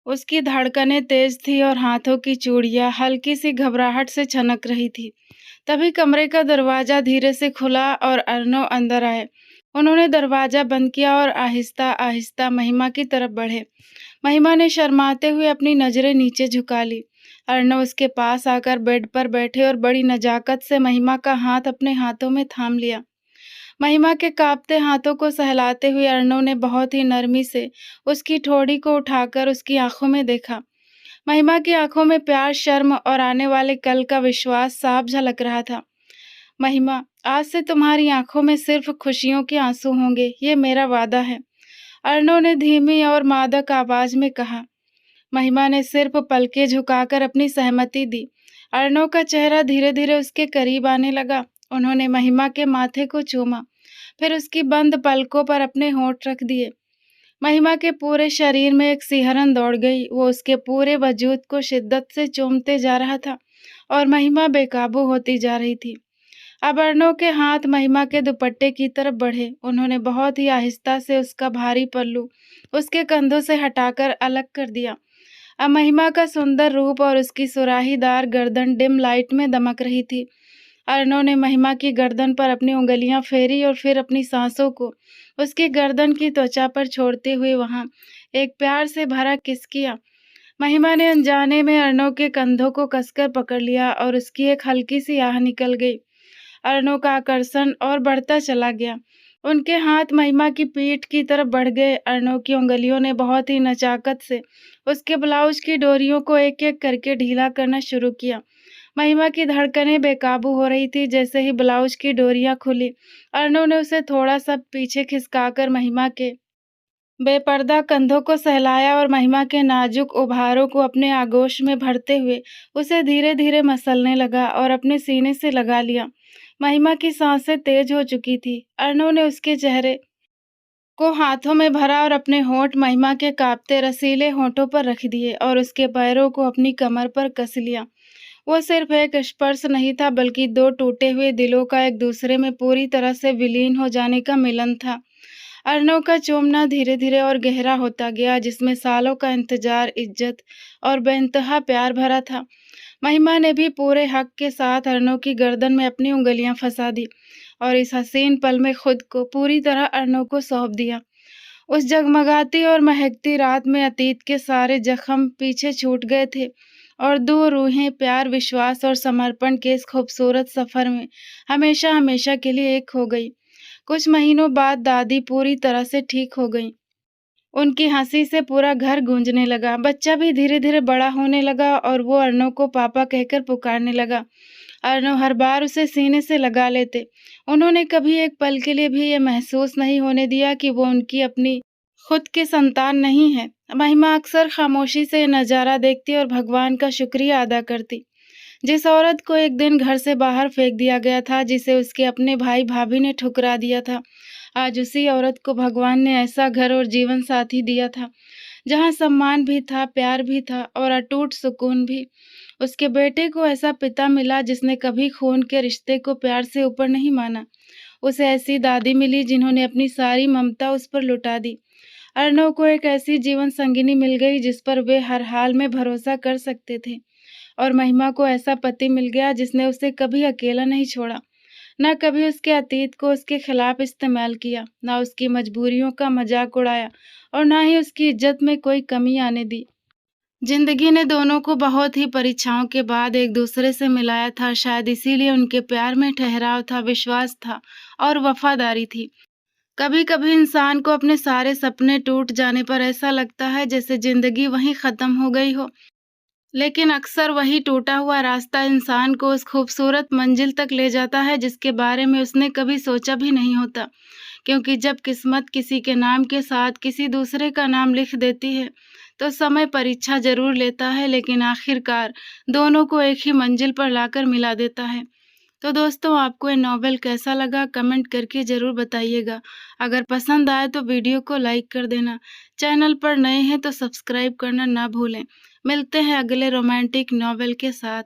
Speaker 1: उसकी धड़कनें तेज थी और हाथों की चूड़ियां हल्की सी घबराहट से छनक रही थी। तभी कमरे का दरवाजा धीरे से खुला और अर्णव अंदर आए। उन्होंने दरवाजा बंद किया और आहिस्ता आहिस्ता महिमा की तरफ बढ़े। महिमा ने शर्माते हुए अपनी नजरें नीचे झुका ली। अर्णव उसके पास आकर बेड पर बैठे और बड़ी नजाकत से महिमा का हाथ अपने हाथों में थाम लिया। महिमा के कांपते हाथों को सहलाते हुए अर्णव ने बहुत ही नरमी से उसकी ठोड़ी को उठाकर उसकी आंखों में देखा। महिमा की आंखों में प्यार, शर्म और आने वाले कल का विश्वास साफ झलक रहा था। महिमा, आज से तुम्हारी आंखों में सिर्फ खुशियों के आंसू होंगे, ये मेरा वादा है, अर्णव ने धीमी और मादक आवाज में कहा। महिमा ने सिर्फ पलकें झुकाकर अपनी सहमति दी। अर्णव का चेहरा धीरे धीरे उसके करीब आने लगा। उन्होंने महिमा के माथे को चूमा, फिर उसकी बंद पलकों पर अपने होंठ रख दिए। महिमा के पूरे शरीर में एक सिहरन दौड़ गई। वो उसके पूरे वजूद को शिद्दत से चूमते जा रहा था और महिमा बेकाबू होती जा रही थी। अब अर्णव के हाथ महिमा के दुपट्टे की तरफ बढ़े। उन्होंने बहुत ही आहिस्ता से उसका भारी पल्लू उसके कंधों से हटाकर अलग कर दिया। अब महिमा का सुंदर रूप और उसकी सुराहीदार गर्दन डिम लाइट में दमक रही थी। अर्णव ने महिमा की गर्दन पर अपनी उंगलियां फेरी और फिर अपनी सांसों को उसकी गर्दन की त्वचा पर छोड़ते हुए वहां एक प्यार से भरा किस किया। महिमा ने अनजाने में अर्णव के कंधों को कसकर पकड़ लिया और उसकी एक हल्की सी आह निकल गई। अर्णव का आकर्षण और बढ़ता चला गया। उनके हाथ महिमा की पीठ की तरफ बढ़ गए। अर्णव की उंगलियों ने बहुत ही नचाकत से उसके ब्लाउज की डोरियों को एक एक करके ढीला करना शुरू किया। महिमा की धड़कनें बेकाबू हो रही थी। जैसे ही ब्लाउज की डोरियां खुली, अर्णव ने उसे थोड़ा सा पीछे खिसकाकर महिमा के बेपर्दा कंधों को सहलाया और महिमा के नाजुक उभारों को अपने आगोश में भरते हुए उसे धीरे धीरे मसलने लगा और अपने सीने से लगा लिया। महिमा की सांसें तेज हो चुकी थी। अर्णव ने उसके चेहरे को हाथों में भरा और अपने होंठ महिमा के कांपते रसीले होंठों पर रख दिए और उसके पैरों को अपनी कमर पर कस लिया। वो सिर्फ एक स्पर्श नहीं था, बल्कि दो टूटे हुए दिलों का एक दूसरे में पूरी तरह से विलीन हो जाने का मिलन था। अर्णव का चूमना धीरे धीरे और गहरा होता गया, जिसमें सालों का इंतजार, इज्जत और बेइंतहा प्यार भरा था। महिमा ने भी पूरे हक के साथ अर्णव की गर्दन में अपनी उंगलियां फंसा दी और इस हसीन पल में खुद को पूरी तरह अर्णव को सौंप दिया। उस जगमगाती और महकती रात में अतीत के सारे जख्म पीछे छूट गए थे और दो रूहें प्यार, विश्वास और समर्पण के इस खूबसूरत सफर में हमेशा हमेशा के लिए एक हो गई। कुछ महीनों बाद दादी पूरी तरह से ठीक हो गई। उनकी हंसी से पूरा घर गूंजने लगा। बच्चा भी धीरे धीरे बड़ा होने लगा और वो अर्णव को पापा कहकर पुकारने लगा। अर्णव हर बार उसे सीने से लगा लेते। उन्होंने कभी एक पल के लिए भी ये महसूस नहीं होने दिया कि वो उनकी अपनी खुद की संतान नहीं है। महिमा अक्सर खामोशी से नजारा देखती और भगवान का शुक्रिया अदा करती। जिस औरत को एक दिन घर से बाहर फेंक दिया गया था, जिसे उसके अपने भाई भाभी ने ठुकरा दिया था, आज उसी औरत को भगवान ने ऐसा घर और जीवन साथी दिया था जहां सम्मान भी था, प्यार भी था और अटूट सुकून भी। उसके बेटे को ऐसा पिता मिला जिसने कभी खून के रिश्ते को प्यार से ऊपर नहीं माना। उसे ऐसी दादी मिली जिन्होंने अपनी सारी ममता उस पर लुटा दी। अर्णव को एक ऐसी जीवन संगिनी मिल गई जिस पर वे हर हाल में भरोसा कर सकते थे, और महिमा को ऐसा पति मिल गया जिसने उसे कभी अकेला नहीं छोड़ा, न कभी उसके अतीत को उसके खिलाफ इस्तेमाल किया, न उसकी मजबूरियों का मजाक उड़ाया और न ही उसकी इज्जत में कोई कमी आने दी। जिंदगी ने दोनों को बहुत ही परीक्षाओं के बाद एक दूसरे से मिलाया था। शायद इसीलिए उनके प्यार में ठहराव था, विश्वास था और वफादारी थी। कभी-कभी इंसान को अपने सारे सपने टूट जाने पर ऐसा लगता है जैसे जिंदगी वहीं खत्म हो गई हो, लेकिन अक्सर वही टूटा हुआ रास्ता इंसान को उस खूबसूरत मंजिल तक ले जाता है जिसके बारे में उसने कभी सोचा भी नहीं होता। क्योंकि जब किस्मत किसी के नाम के साथ किसी दूसरे का नाम लिख देती है, तो समय परीक्षा जरूर लेता है, लेकिन आखिरकार दोनों को एक ही मंजिल पर लाकर मिला देता है। तो दोस्तों, आपको ये नॉवेल कैसा लगा कमेंट करके ज़रूर बताइएगा। अगर पसंद आए तो वीडियो को लाइक कर देना। चैनल पर नए हैं तो सब्सक्राइब करना ना भूलें। मिलते हैं अगले रोमांटिक नॉवेल के साथ।